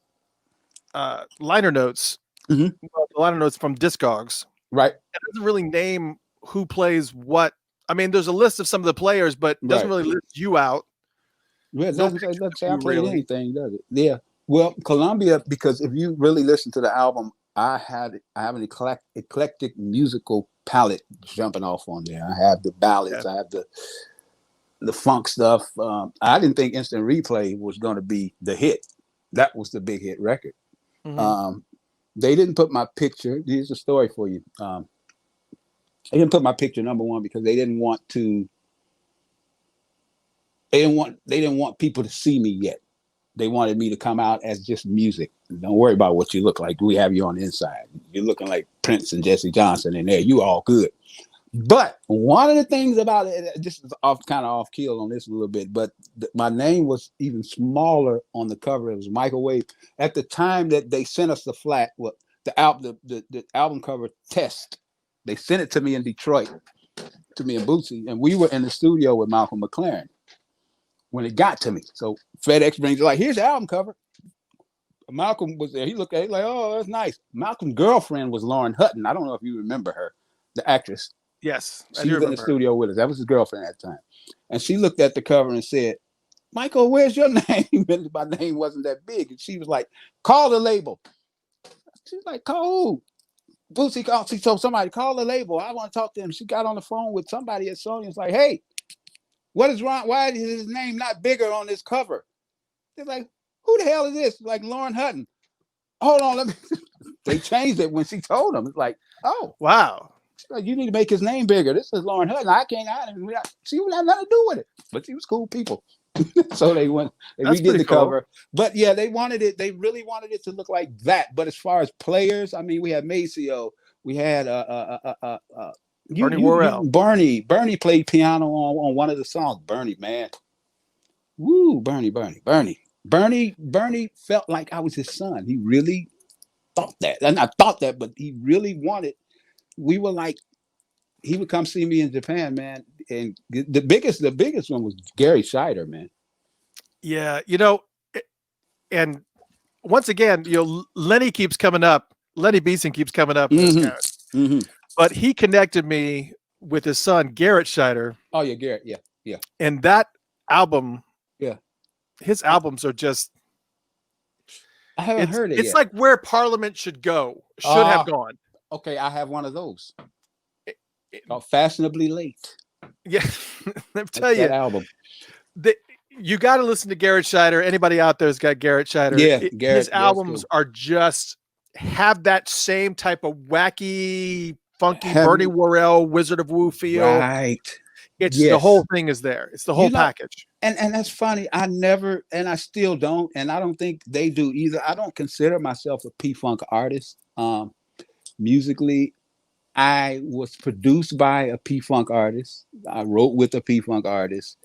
liner notes. Mm-hmm. The liner notes from Discogs. Right. It doesn't really name who plays what. I mean, there's a list of some of the players, but it doesn't really list you out. Yeah, it doesn't say I played anything, does it? Yeah. Well, Columbia, because if you really listen to the album, I have an eclectic musical palette jumping off on there. I have the ballads, I have the funk stuff. I didn't think Instant Replay was going to be the hit. That was the big hit record. Mm-hmm. They didn't put my picture. Here's a story for you. They didn't put my picture number one because they didn't want people to see me yet. They wanted me to come out as just music. Don't worry about what you look like. We have you on the inside. You're looking like Prince and Jesse Johnson in there. You all good. But one of the things about it, just kind of off keel on this a little bit, but my name was even smaller on the cover. It was Mico Wave. At the time that they sent us the album cover test, they sent it to me in Detroit, to me and Bootsy, and we were in the studio with Malcolm McLaren when it got to me. So FedEx brings it like, here's the album cover. Malcolm was there. He looked at it like, oh, that's nice. Malcolm's girlfriend was Lauren Hutton. I don't know if you remember her, the actress. Yes. She was in the studio with us. That was his girlfriend at the time. And she looked at the cover and said, Michael, where's your name? And my name wasn't that big. And she was like, call the label. She's like, call who? Bootsy called. She told somebody, call the label. I want to talk to him. She got on the phone with somebody at Sony and was like, hey, what is wrong? Why is his name not bigger on this cover? They're like, who the hell is this? Like Lauren Hutton. Hold on, let me. They changed it when she told them. It's like, oh, wow. Like, you need to make his name bigger. This is Lauren Hutton. I can't. She would have nothing to do with it. But she was cool people. So they went. They That's redid the cool. cover. But yeah, they wanted it. They really wanted it to look like that. But as far as players, I mean, we had Maceo. We had Bernie Worrell. Bernie played piano on one of the songs. Bernie, man. Woo, Bernie felt like I was his son. He really thought that. And I thought that, but he really wanted. We were like, he would come see me in Japan, man. And the biggest one was Gary Scheider, man. Yeah, and once again, Lenny keeps coming up. Lenny Beeson keeps coming up. But he connected me with his son, Garrett Scheider. Oh yeah, Garrett. Yeah. And that album, yeah, his albums are just. I haven't heard it. It's like where Parliament should go. Should have gone. Okay, I have one of those. Fashionably Late. Yeah, let me tell you, that album. You got to listen to Garrett Scheider. Anybody out there's got Garrett Scheider. Yeah, his albums are just have that same type of wacky, funky Bernie Worrell, Wizard of Woo feel. Right. It's the whole thing is there. It's the whole package. And that's funny. I never, and I still don't, and I don't think they do either. I don't consider myself a P-Funk artist. Musically, I was produced by a P-Funk artist. I wrote with a P-Funk artist.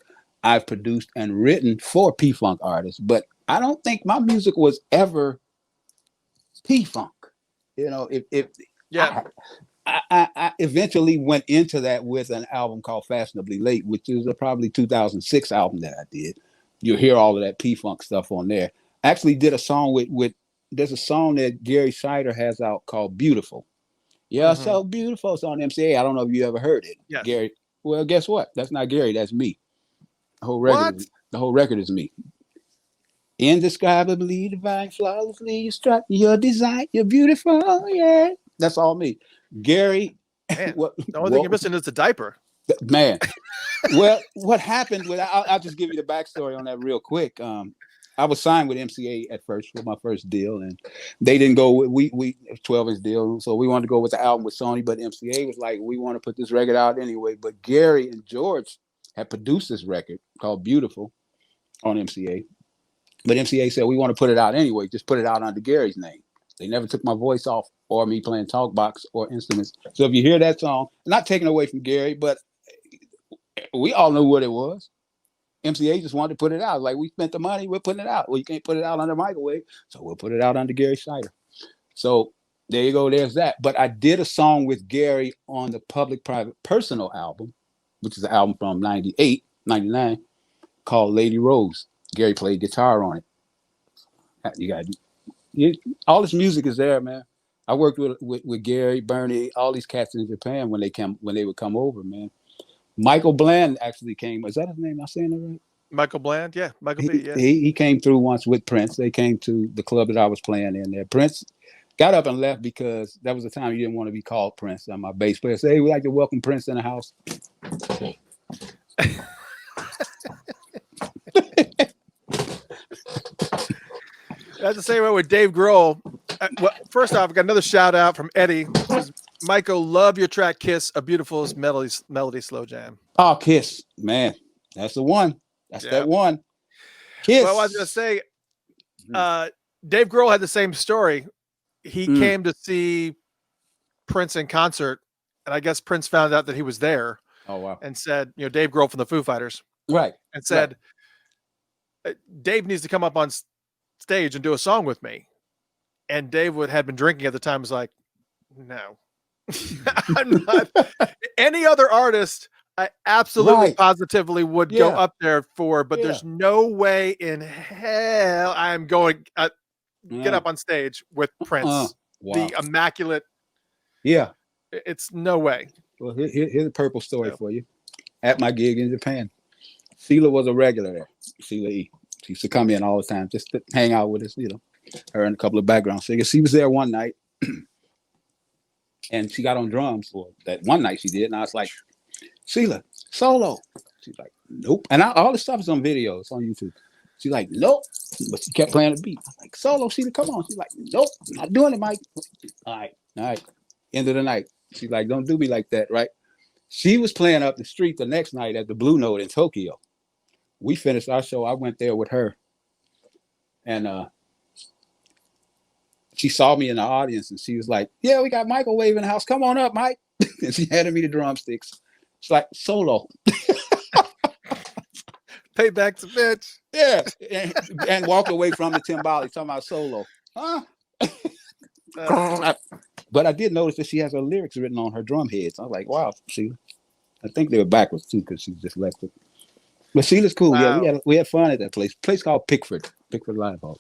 I've produced and written for P-Funk artists, but I don't think my music was ever P-Funk. I eventually went into that with an album called Fashionably Late, which is a probably 2006 album that I did. You'll hear all of that P-Funk stuff on there. I actually did a song with there's a song that Gary Scheider has out called Beautiful. Yeah, so beautiful. It's on MCA. I don't know if you ever heard it. Yes. Gary. Well, guess what? That's not Gary. That's me. The whole record is me. Indescribably divine, flawlessly you strut your design. You're beautiful. Yeah. That's all me. Gary. Man, the only thing you're missing is the diaper. Man. Well, what happened with I'll just give you the backstory on that real quick. I was signed with MCA at first for my first deal, and they didn't go with we 12-inch deal, so we wanted to go with the album with Sony, but MCA was like, we want to put this record out anyway. But Gary and George had produced this record called Beautiful on MCA, but MCA said we want to put it out anyway, just put it out under Gary's name. They never took my voice off or me playing Talkbox or instruments. So if you hear that song, not taking away from Gary, but we all knew what it was. MCA just wanted to put it out. Like, we spent the money, we're putting it out. Well, you can't put it out under Mico Wave, so we'll put it out under Gary Scheider. So there you go, there's that. But I did a song with Gary on the Public Private Personal album, which is an album from 98, 99, called Lady Rose. Gary played guitar on it. All this music is there, man. I worked with Gary, Bernie, all these cats in Japan when they would come over, man. Michael Bland actually came. Is that his name? Am I saying that right? Michael Bland, yeah. Michael B, yeah. He came through once with Prince. They came to the club that I was playing in there. Prince got up and left because that was the time you didn't want to be called Prince. And my bass player said, hey, we'd like to welcome Prince in the house. That's the same way with Dave Grohl. Well, first off, I got another shout out from Eddie. Michael, love your track Kiss, a beautiful melody slow jam. Oh, Kiss, man. That's the one. That's that one. Kiss. Well, I was going to say, Dave Grohl had the same story. He came to see Prince in concert, and I guess Prince found out that he was there. Oh, wow. And said, Dave Grohl from the Foo Fighters. Right. And said, Dave needs to come up on stage and do a song with me. And Dave had been drinking at the time, was like, no. I'm not. Any other artist, I absolutely positively would go up there for, but there's no way in hell I'm going get up on stage with Prince. The immaculate. Yeah. It's no way. Well, here's a purple story for you. At my gig in Japan, Sheila was a regular there. Sheila E. She used to come in all the time just to hang out with us, her and a couple of background singers. She was there one night. And she got on drums for that one night she did. And I was like, Sheila, solo. She's like, nope. And all this stuff is on video. It's on YouTube. She's like, nope. But she kept playing the beat. I'm like, solo, Sheila, come on. She's like, nope, I'm not doing it, Mike. All right. End of the night. She's like, don't do me like that, right? She was playing up the street the next night at the Blue Note in Tokyo. We finished our show. I went there with her, and she saw me in the audience, and she was like, "Yeah, we got Mico Wave in the house. Come on up, Mike." And she handed me the drumsticks. It's like solo. Payback to bitch. Yeah, and walked away from the timbali talking about solo. Huh? But I did notice that she has her lyrics written on her drum heads. I was like, wow, Sheila. I think they were backwards too because she just left it. But Sheila's cool. Wow. Yeah, we had fun at that place called Pickford Live Hall.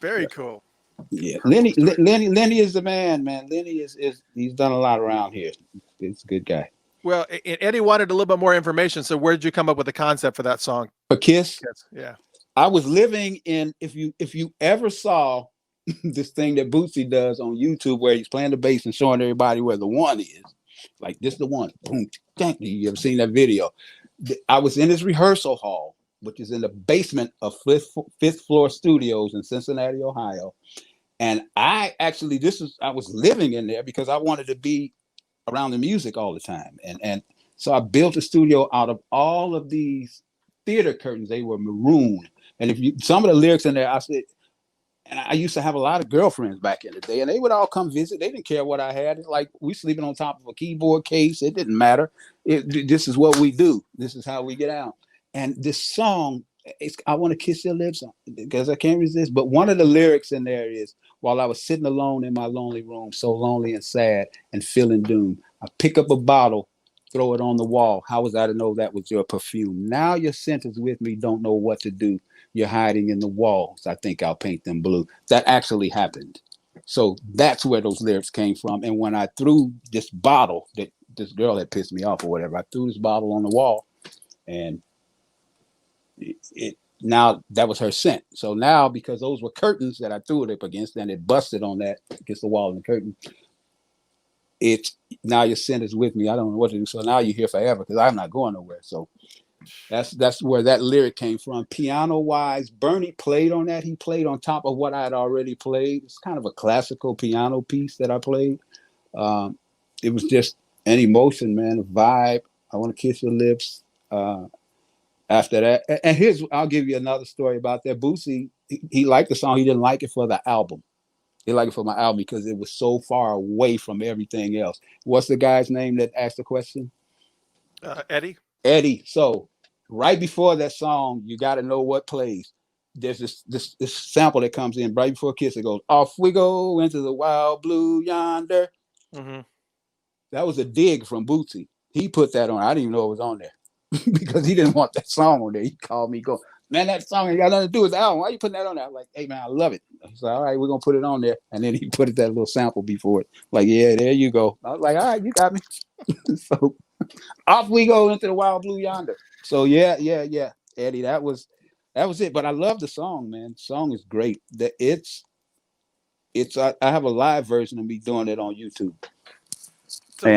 Very cool. Yeah, Lenny is the man. Lenny is he's done a lot around here. He's a good guy. Well, Eddie wanted a little bit more information. So where did you come up with the concept for that song? For Kiss, Yeah. I was living in. If you ever saw this thing that Bootsy does on YouTube where he's playing the bass and showing everybody where the one is, like this the one. Boom. Thank you. You ever seen that video? I was in his rehearsal hall, which is in the basement of Fifth Floor Studios in Cincinnati, Ohio. And I was living in there because I wanted to be around the music all the time. And so I built a studio out of all of these theater curtains. They were maroon. And some of the lyrics in there, I said, and I used to have a lot of girlfriends back in the day, and they would all come visit. They didn't care what I had. It's like we sleeping on top of a keyboard case. It didn't matter. This is what we do. This is how we get out. And this song, I want to kiss your lips because I can't resist. But one of the lyrics in there is, while I was sitting alone in my lonely room, so lonely and sad and feeling doomed, I pick up a bottle, throw it on the wall. How was I to know that was your perfume? Now your scent is with me, don't know what to do. You're hiding in the walls. I think I'll paint them blue. That actually happened. So that's where those lyrics came from. And when I threw this bottle that this girl had pissed me off or whatever, I threw this bottle on the wall, and now that was her scent. So now, because those were curtains that I threw it up against, and it busted on that against the wall and the curtain, it's now your scent is with me. I don't know what to do. So now you're here forever because I'm not going nowhere. So that's where that lyric came from. Piano wise, Bernie played on that. He played on top of what I had already played. It's kind of a classical piano piece that I played. It was just an emotion, man, a vibe. I want to kiss your lips. After that, and I'll give you another story about that. Bootsy, he liked the song. He didn't like it for the album. He liked it for my album because it was so far away from everything else. What's the guy's name that asked the question? Eddie. Eddie. So right before that song, you got to know what plays. There's this sample that comes in right before Kiss. It goes, off we go into the wild blue yonder. Mm-hmm. That was a dig from Bootsy. He put that on. I didn't even know it was on there because he didn't want that song on there. He called me, go, man, that song ain't got nothing to do with the album. Why you putting that on there? I'm like, hey, man, I love it. He's like, all right, we're going to put it on there. And then he put that little sample before it. Like, yeah, there you go. I was like, all right, you got me. So off we go into the wild blue yonder. So yeah, Eddie, that was it. But I love the song, man. The song is great. I have a live version of me doing it on YouTube. So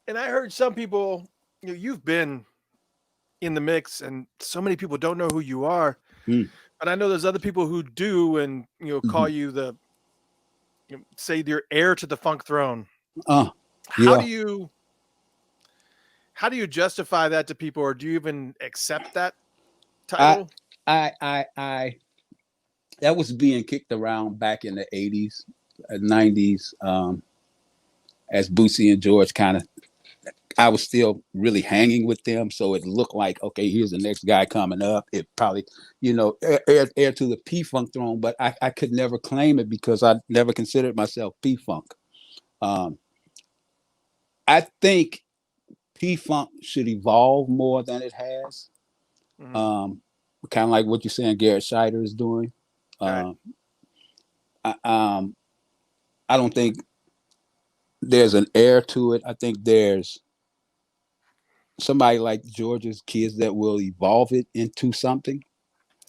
and I heard some people, you've been in the mix, and so many people don't know who you are. But I know there's other people who do, and call you the, say you're heir to the funk throne. How do you justify that to people, or do you even accept that title? I that was being kicked around back in the 80s, 90s, as Bootsy and George I was still really hanging with them. So it looked like, okay, here's the next guy coming up. It probably, heir to the P-Funk throne, but I could never claim it because I never considered myself P-Funk. I think P-Funk should evolve more than it has. Mm-hmm. Kind of like what you're saying Garrett Scheider is doing. Right. I don't think there's an heir to it. I think there's somebody like George's kids that will evolve it into something.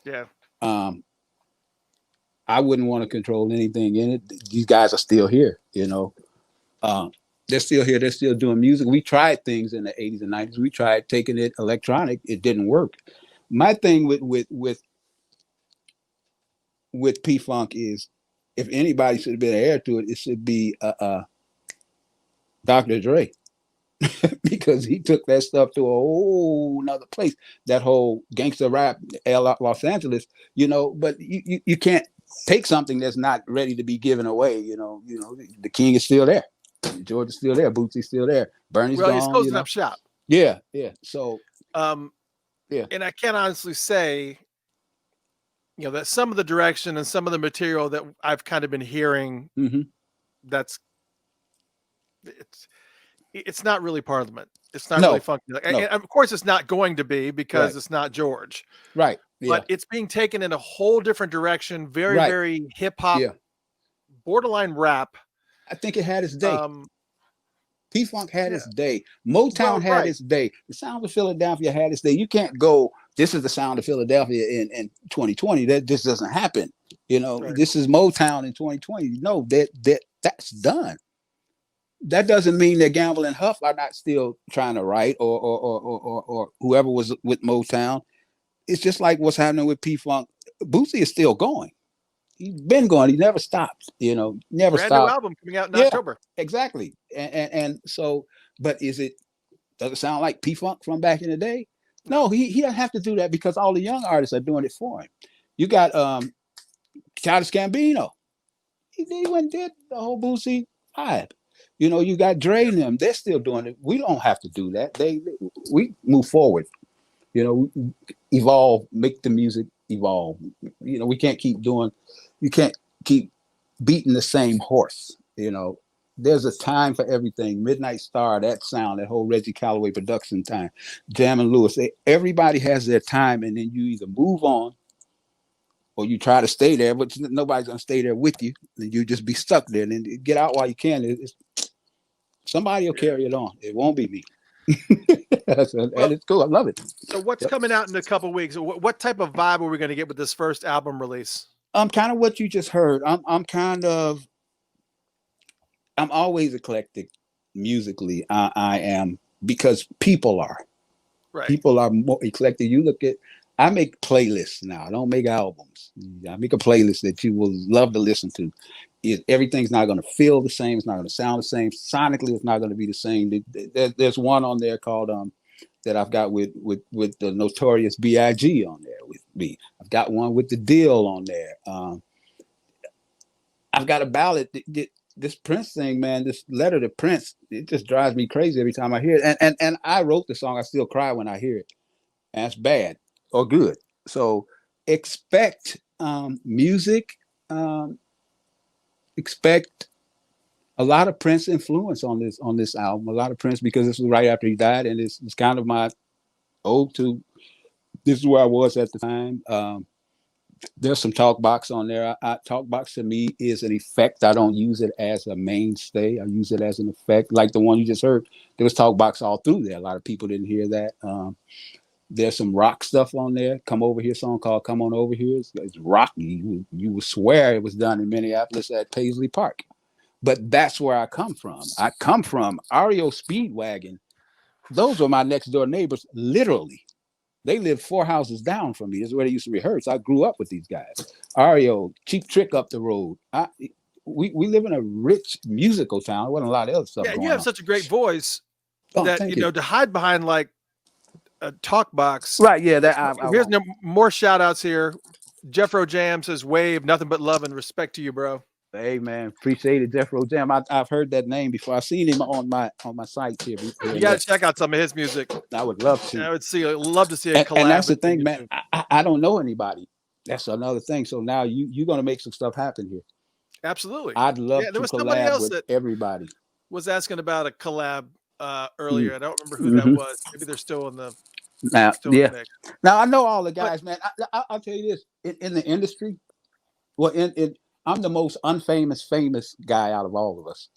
Yeah. I wouldn't want to control anything in it. These guys are still here, they're still here. They're still doing music. We tried things in the 80s and 90s. We tried taking it electronic. It didn't work. My thing with P-Funk is, if anybody should have been an heir to it, it should be Dr. Dre. Because he took that stuff to a whole nother place. That whole gangster rap, Los Angeles, but you can't take something that's not ready to be given away. The king is still there. George is still there. Bootsy's still there. Bernie's Well, gone. he's closing up shop. Yeah. So, yeah. And I can honestly say, that some of the direction and some of the material that I've kind of been hearing, it's not really Parliament. It's not really funky. And of course, it's not going to be because it's not George. Right. Yeah. But it's being taken in a whole different direction. Very, very hip hop, borderline rap. I think it had its day. P-Funk had its day. Motown had its day. The sound of Philadelphia had its day. You can't go, this is the sound of Philadelphia in 2020. That just doesn't happen. This is Motown in 2020. No, that's done. That doesn't mean that Gamble and Huff are not still trying to write or whoever was with Motown. It's just like what's happening with P-Funk. Bootsy is still going. He's been going. He never stopped. Never Brand stopped. New album coming out in October. Exactly. And so, but does it sound like P-Funk from back in the day? No, he doesn't have to do that because all the young artists are doing it for him. You got Childish Gambino. He went and did the whole Bootsy vibe. You got Dre and them. They're still doing it. We don't have to do that. We move forward. Evolve, make the music evolve. We can't keep doing. You can't keep beating the same horse. There's a time for everything. Midnight Star, that sound, that whole Reggie Calloway production time, Jam and Lewis. Everybody has their time, and then you either move on or you try to stay there, but nobody's gonna stay there with you. And you just be stuck there. And then get out while you can. Somebody will carry it on. It won't be me. And it's cool. I love it. So what's coming out in a couple of weeks? What type of vibe are we going to get with this first album release? Kind of what you just heard. I'm always eclectic musically. I am, because people are. Right. People are more eclectic. You look at, I make playlists now. I don't make albums. I make a playlist that you will love to listen to. Everything's not going to feel the same. It's not going to sound the same. Sonically, it's not going to be the same. There's one on there called that I've got with the Notorious B.I.G. on there with me. I've got one with the Deal on there. I've got a ballad. This Prince thing, man. This letter to Prince. It just drives me crazy every time I hear it. And I wrote the song. I still cry when I hear it. And that's bad or good. So expect music. Expect a lot of Prince influence on this album. A lot of Prince, because this was right after he died, and it's kind of my ode to. This is where I was at the time. There's some Talkbox on there. Talkbox to me is an effect. I don't use it as a mainstay. I use it as an effect, like the one you just heard. There was Talkbox all through there. A lot of people didn't hear that. There's some rock stuff on there. Come Over Here song called Come On Over Here. It's rocky. You would swear it was done in Minneapolis at Paisley Park. But that's where I come from. I come from REO Speedwagon. Those were my next door neighbors, literally. They lived 4 houses down from me. This is where they used to rehearse. I grew up with these guys. REO, Cheap Trick up the road. We live in a rich musical town. There wasn't a lot of other stuff going on. You have such a great voice that, to hide behind like a Talkbox. Right, yeah. Here's more shout outs here. Jeffro Jam says, Wave, nothing but love and respect to you, bro. Hey man, appreciate it, Jeffro Jam. I've heard that name before. I've seen him on my site here. You got to check out some of his music. I would love to. I'd love to see a collab. And that's the thing, man. I don't know anybody. That's another thing. So now you're going to make some stuff happen here. Absolutely. I'd love to collab with everybody. Was asking about a collab earlier. I don't remember who that was. Maybe they're still in the. Now, now I know all the guys, man. I'll tell you this: in the industry, well, I'm the most unfamous famous guy out of all of us.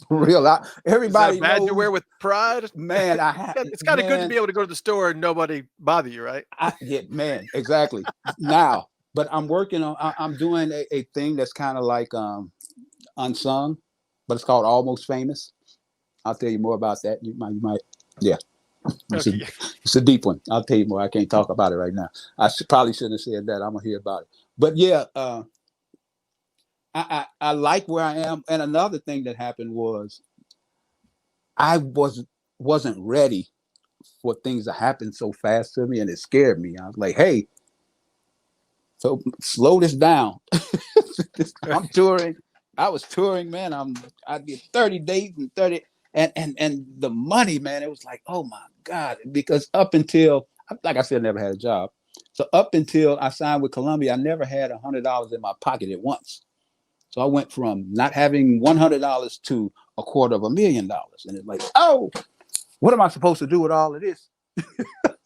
For real, everybody. Is that bad to wear with pride, man. It's kind of good to be able to go to the store and nobody bother you, right? Yeah, man, exactly. Now, but I'm working on. I'm doing a thing that's kind of like unsung, but it's called Almost Famous. I'll tell you more about that. You might. Yeah. It's a deep one. I'll tell you more. I can't talk about it right now. I probably shouldn't have said that. I'm gonna hear about it. But yeah, I like where I am. And another thing that happened was I wasn't ready for things to happen so fast to me, and it scared me. I was like, hey, so slow this down. I'm touring. I was touring, man. I did 30 days and 30 and the money, man, it was like, oh my God. Because up until, like I said, I never had a job. So up until I signed with Columbia, I never had $100 in my pocket at once. So I went from not having $100 to $250,000. And it's like, oh, what am I supposed to do with all of this?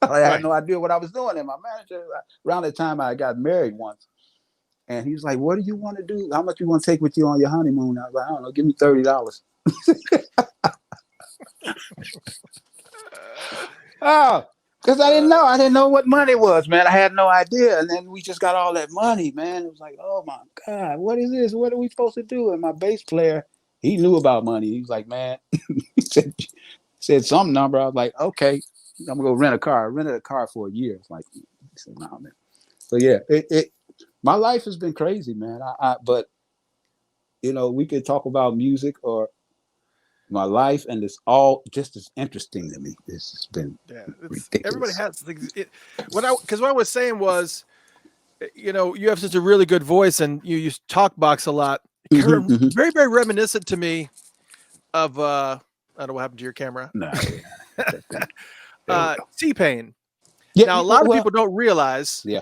I had no idea what I was doing. And my manager, around the time I got married once, and he was like, what do you want to do? How much you want to take with you on your honeymoon? I was like, I don't know, give me $30. Oh, because I didn't know. I didn't know what money was, man. I had no idea. And then we just got all that money, man. It was like, oh my God, what is this? What are we supposed to do? And my bass player, he knew about money. He was like, man, he said some number. I was like, okay, I'm gonna go rent a car. I rented a car for a year. It's like, he said, nah, man. So yeah, my life has been crazy, man. But you know, we could talk about music or my life, and it's all just as interesting to me. It's just been ridiculous. Everybody has things. What I was saying was, you know, you have such a really good voice, and you use Talkbox a lot. Very, very reminiscent to me of I don't know what happened to your camera. No. T-Pain. Yeah, now a lot of people don't realize. Yeah.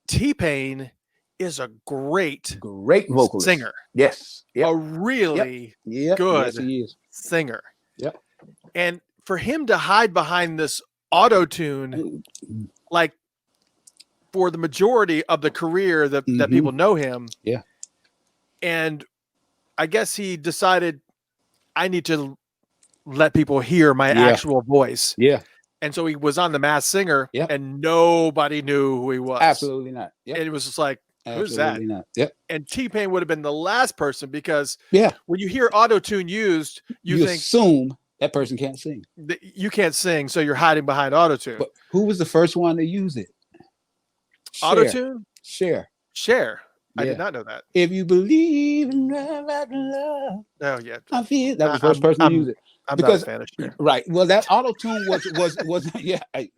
T-Pain is a great vocalist, singer. Yes. Yep. A really good singer. Yep. And for him to hide behind this auto-tune, like for the majority of the career that people know him. Yeah. And I guess he decided, I need to let people hear my actual voice. Yeah. And so he was on The Masked Singer, and nobody knew who he was. Absolutely not. Yep. And it was just like, who's Absolutely that? Not. Yep. And T-Pain would have been the last person, because when you hear auto-tune used, you think, assume that person can't sing. You can't sing, so you're hiding behind auto-tune. But who was the first one to use it? Auto-tune? Cher. I did not know that. If you believe in love. Oh yeah. I feel that was the first person to use it. I'm because, not a fan of Cher. Right. Well, that auto-tune was yeah, I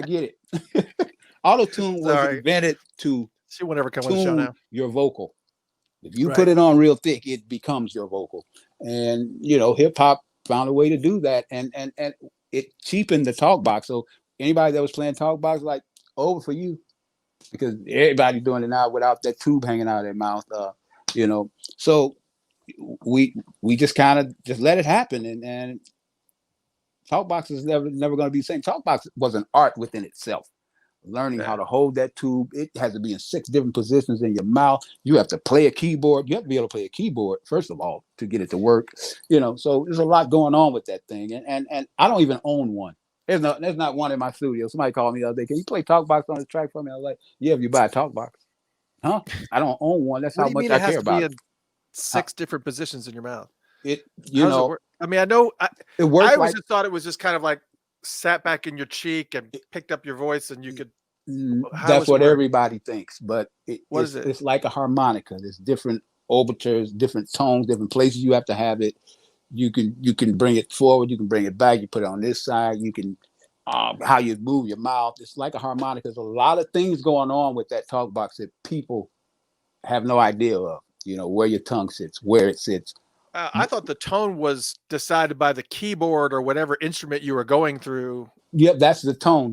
get it. Auto-tune was invented to she won't ever come on the show now. Your vocal. If you put it on real thick, it becomes your vocal. And you know, hip hop found a way to do that, and it cheapened the Talkbox. So anybody that was playing Talkbox, like, over for you, because everybody's doing it now without that tube hanging out of their mouth. You know, so we just kind of just let it happen, and Talkbox is never going to be the same. Talkbox was an art within itself. Learning how to hold that tube. It has to be in 6 different positions in your mouth. You have to play a keyboard. You have to be able to play a keyboard, first of all, to get it to work. You know, so there's a lot going on with that thing. And I don't even own one. There's not one in my studio. Somebody called me the other day, can you play Talkbox on the track for me? I was like, yeah, if you buy a Talkbox. Huh? I don't own one. That's how much I care about it. 6 different positions in your mouth. I mean, I know it works. I always just thought it was just kind of like sat back in your cheek and picked up your voice, and you could. That's what everybody thinks, but it's like a harmonica. There's different overtures, different tones, different places you have to have it. You can bring it forward, you can bring it back, you put it on this side, you can how you move your mouth. It's like a harmonica. There's a lot of things going on with that Talkbox that people have no idea of. You know, where your tongue sits, where it sits. I thought the tone was decided by the keyboard or whatever instrument you were going through. Yep, that's the tone.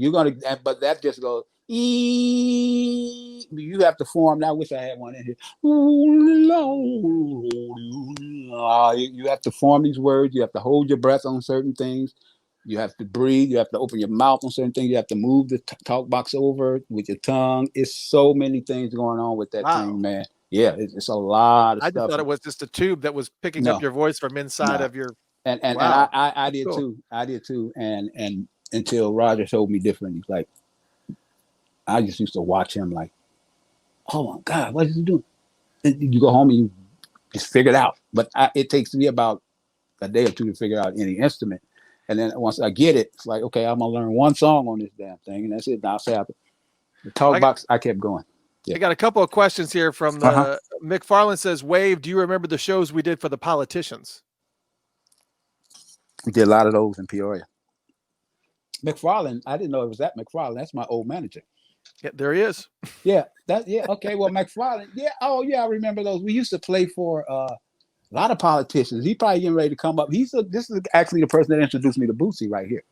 But that just goes. You have to form. Now, I wish I had one in here. You have to form these words. You have to hold your breath on certain things. You have to breathe. You have to open your mouth on certain things. You have to move the Talkbox over with your tongue. It's so many things going on with that thing, man. Yeah, it's a lot of stuff. I just thought it was just a tube that was picking up your voice from inside of your. And I did too. I did too. And until Roger told me different, he's like, I just used to watch him like, oh my God, what is he doing? And you go home and you just figure it out. But it takes me about a day or two to figure out any instrument. And then once I get it, it's like, okay, I'm gonna learn one song on this damn thing, and that's it. Now, say the Talkbox, I kept going. I got a couple of questions here from the Uh-huh. McFarland says, Wave, do you remember the shows we did for the politicians? We did a lot of those in Peoria. McFarland, I didn't know it was that McFarland. That's my old manager. Yeah, there he is. Yeah, okay. Well, McFarland, oh yeah, I remember those. We used to play for a lot of politicians. He probably getting ready to come up. This is actually the person that introduced me to Bootsy right here.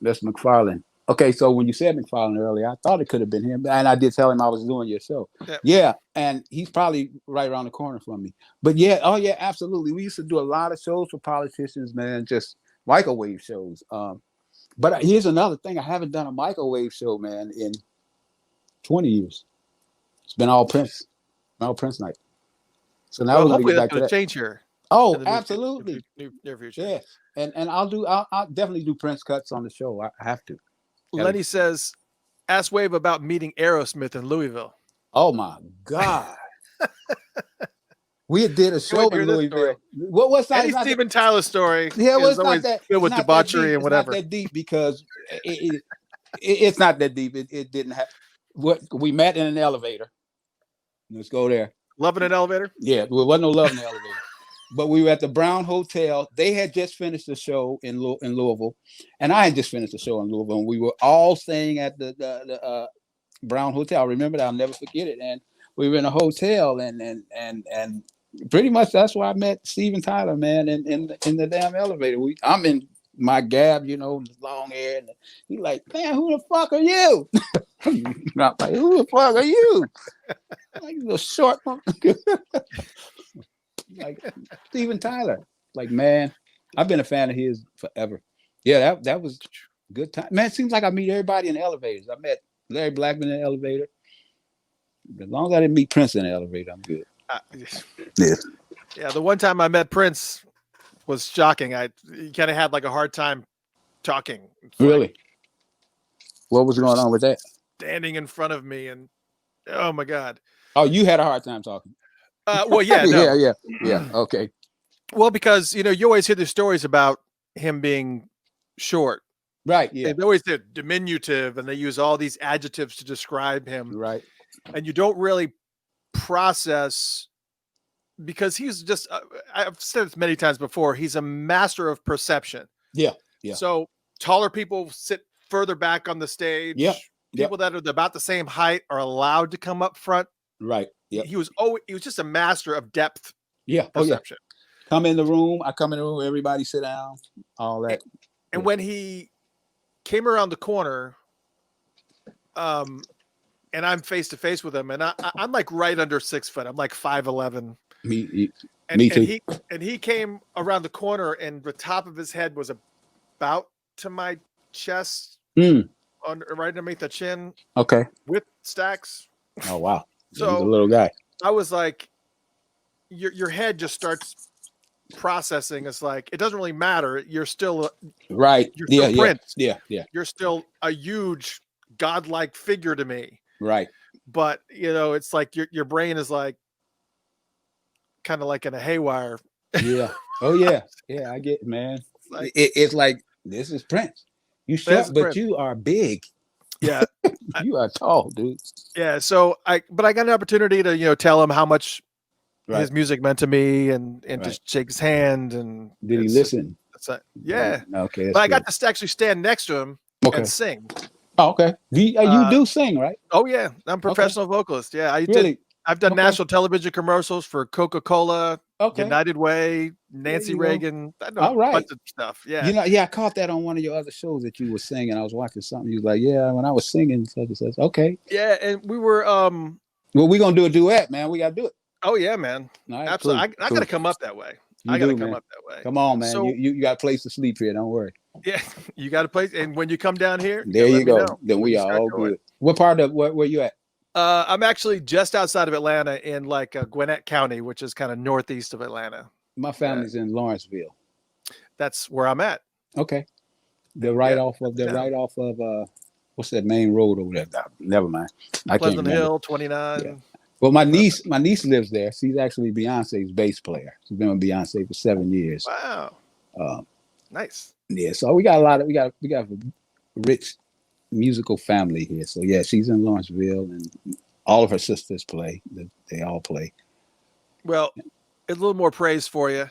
That's McFarland. Okay, so when you said McFarland earlier, I thought it could have been him, and I did tell him I was doing your show. Yeah, and he's probably right around the corner from me. But yeah, oh yeah, absolutely. We used to do a lot of shows for politicians, man, just Mico Wave shows. But here's another thing: I haven't done a Mico Wave show, man, in 20 years. It's been all Prince night. So now we're hopefully gonna get back that's to going to that. change here. Oh, absolutely. Near future. Yeah, and I'll definitely do Prince cuts on the show. I have to. Lenny says, ask Wave about meeting Aerosmith in Louisville. Oh my God. We did a show in Louisville. What's that? Any Steven Tyler story? Yeah, well, it's not that filled with debauchery and whatever. It's not that deep because it's not that deep. It didn't have. What we met in an elevator. Let's go there. Love in an elevator? Yeah, there wasn't no love in the elevator. But we were at the Brown Hotel. They had just finished the show in Louisville, and I had just finished the show in Louisville. And we were all staying at the Brown Hotel. I remember that. I'll never forget it. And we were in a hotel, and pretty much that's where I met Steven Tyler, man, in the damn elevator. I'm in my Gab, long hair, and he's like, man, who the fuck are you? I'm like, who the fuck are you? Like, you little short one. Like Steven Tyler. Like, man, I've been a fan of his forever. Yeah, that was a good time. Man, it seems like I meet everybody in the elevators. I met Larry Blackman in the elevator. As long as I didn't meet Prince in the elevator, I'm good. Yeah, the one time I met Prince was shocking. He kind of had like a hard time talking. Really? What was going on with that? Standing in front of me, and oh my God. Oh, you had a hard time talking. Well, yeah, no. yeah. Okay. Well, because you always hear the stories about him being short. Right. Yeah. They always did diminutive, and they use all these adjectives to describe him. Right. And you don't really process, because he's just. I've said this many times before. He's a master of perception. Yeah. Yeah. So taller people sit further back on the stage. Yeah. People that are about the same height are allowed to come up front. Right. Yeah. He was just a master of depth. Yeah. Perception. Oh, yeah. Come in the room. I come in the room. Everybody sit down. All that. And when he came around the corner, and I'm face to face with him, and I'm like right under 6 foot. I'm like 5'11". Me too. And he came around the corner, and the top of his head was about to my chest, right underneath the chin. Okay. With stacks. Oh wow. So he's a little guy. I was like, your head just starts processing. It's like, it doesn't really matter. You're still right. You're still Prince. Yeah. You're still a huge godlike figure to me. Right. But it's like your brain is like kind of like in a haywire. Yeah. Oh yeah. Yeah, I get it, man. It's like, this is Prince. You short, but you are big. Yeah. You are tall, dude. Yeah. So I got an opportunity to, tell him how much his music meant to me, and just shake his hand. And did he listen? Yeah. Okay. But I got to actually stand next to him and sing. Oh, okay. You do sing, right? Oh yeah. I'm a professional vocalist. Yeah. I've done national television commercials for Coca-Cola, United Way, Nancy Reagan. I know a bunch of stuff. Yeah. I caught that on one of your other shows that you were singing. I was watching something. You was like, yeah, when I was singing, such and such. Okay. Yeah, and we were well, we're gonna do a duet, man. We gotta do it. Oh yeah, man. Right, absolutely. Cool. I gotta come up that way. I gotta come up that way. Come on, man. So, you got a place to sleep here. Don't worry. Yeah, you got a place. And when you come down here, there you go. Then we are all good. What part of where you at? I'm actually just outside of Atlanta in like Gwinnett County, which is kind of northeast of Atlanta. My family's in Lawrenceville. That's where I'm at. Okay. They're right off of what's that main road over there? Never mind. Pleasant Hill, 29. Yeah. Well, my niece lives there. She's actually Beyonce's bass player. She's been with Beyonce for 7 years. Wow. Nice. Yeah, so we got a rich musical family here. So yeah, she's in Lawrenceville, and All of her sisters play. They all play. Well, a little more praise for you.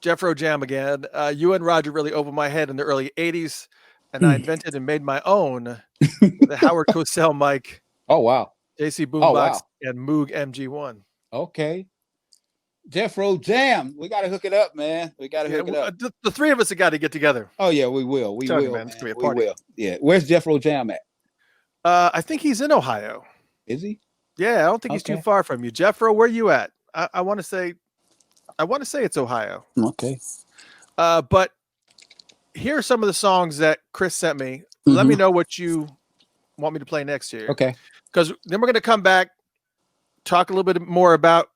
Jeffro Jam again. You and Roger really opened my head in the early 80s, and I invented and made my own the Howard Cosell mic, Oh, wow. JC Boombox, Oh, wow. and Moog MG1. Okay. Jeffro Jam. We got to hook it up, man. We got to hook it up. The three of us have got to get together. Oh, yeah, we will. We Tell you, will, man, it's gonna be a We party. will. Yeah. Where's Jeffro Jam at? I think he's in Ohio. Is he? Yeah, I don't think he's too Okay. far from you. Jeffro, where you at? I want to say it's Ohio. Okay. But here are some of the songs that Chris sent me. Let me know what you want me to play next year. Okay. Because then we're going to come back, talk a little bit more about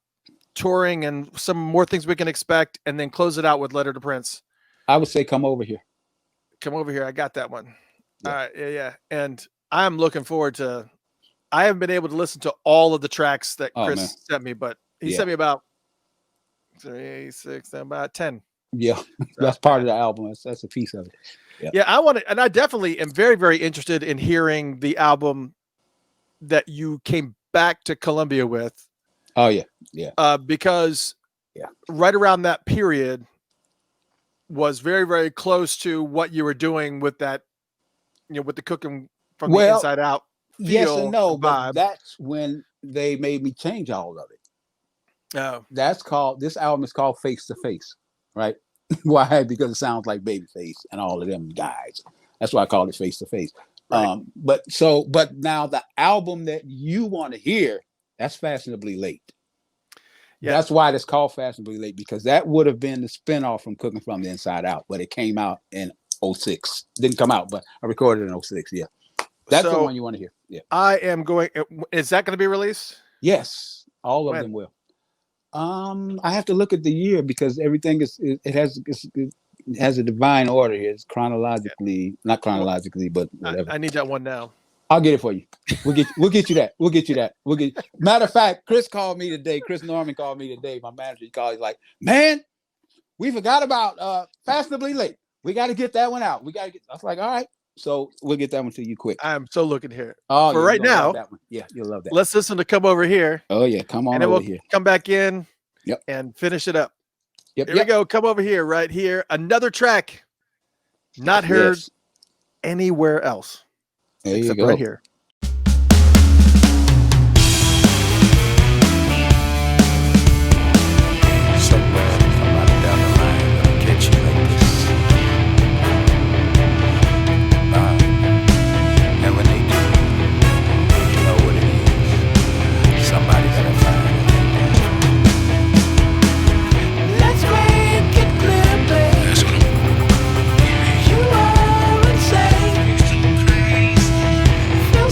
touring and some more things we can expect, and then close it out with Letter to Prince. I would say come over here. Come over here. I got that one. Yeah. All right. Yeah. And I'm looking forward to, I haven't been able to listen to all of the tracks that Chris man. sent me, but he Yeah. sent me about 3, 6, about 10. Yeah. That's part of the album. That's a piece of it. Yeah, I want to, and I definitely am very, very interested in hearing the album that you came back to Columbia with. Oh, yeah. Yeah. Because Yeah. right around that period was very, very close to what you were doing with that, with the Cookin from the Well, inside out. Yes feel and no, and but vibe. that's when they made me change all of it. Oh, This album is called Face to Face, right? Why? Because it sounds like Babyface and all of them guys. That's why I call it Face to Face. Right. But now the album that you want to hear, that's Fashionably Late. Yeah. That's why it's called Fashionably Late, because that would have been the spinoff from Cooking from the Inside Out, but it came out in 06. Didn't come out, but I recorded it in 06. Yeah. That's the So- one you want to hear. Yeah. I am going. Is that going to be released? Yes, all of When? them will. I have to look at the year because everything it has a divine order here. It's chronologically, not chronologically, but whatever. I need that one now. I'll get it for you. We'll get you that. We'll get you that. Matter of fact, Chris called me today. Chris Norman called me today. My manager, he called. He's like, man, we forgot about Fashionably Late. We got to get that one out. I was like, all right. So we'll get that one to you quick. I'm so looking here. Oh, For yeah, right you'll love now, that one. Yeah, you'll love that. Let's listen to Come Over Here, Oh yeah, come on and then over we'll here. come back in Yep. and finish it up. Yep. Here we go. Come over here, right here. Another track not heard Yes. anywhere else There you except go. right here. Somewhere, somebody down the line gonna catch you like this. And when they do, you know what it is. Somebody gotta find it. Let's make it clear, babe. You are insane. Feel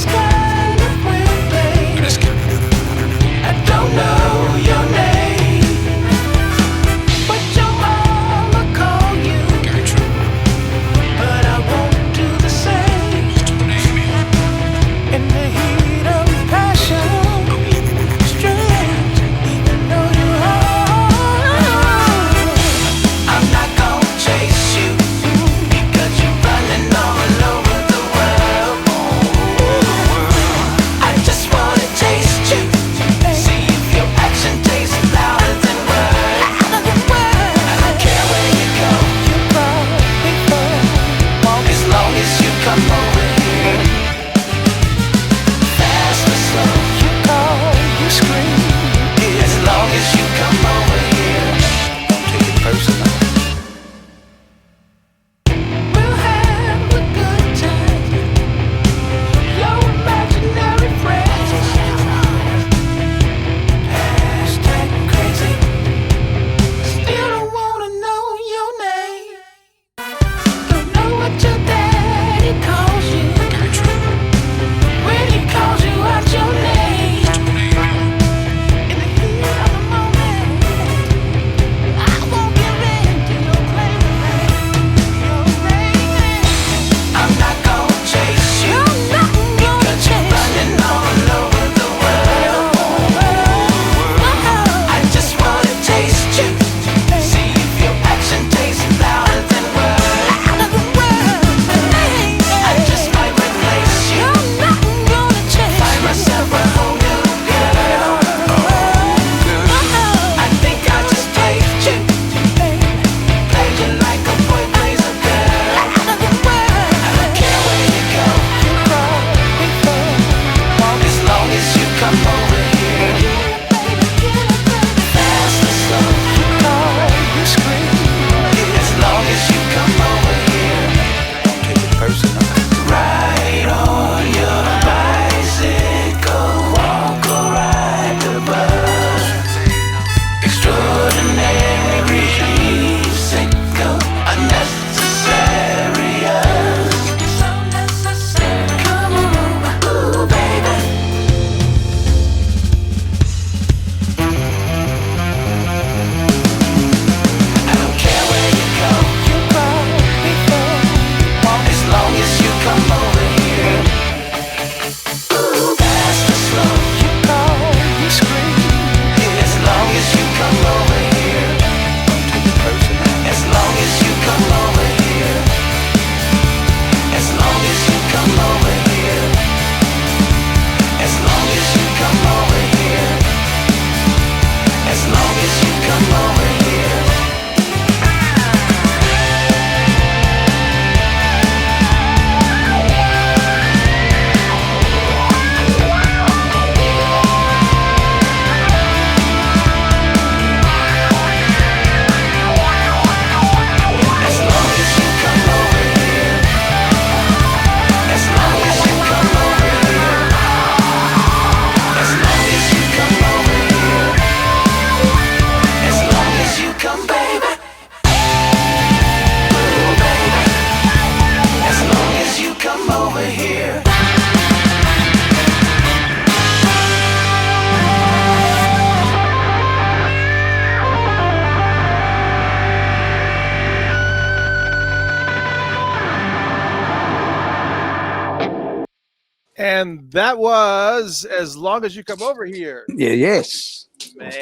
And that was As Long As You Come Over Here. Yeah, yes. Man.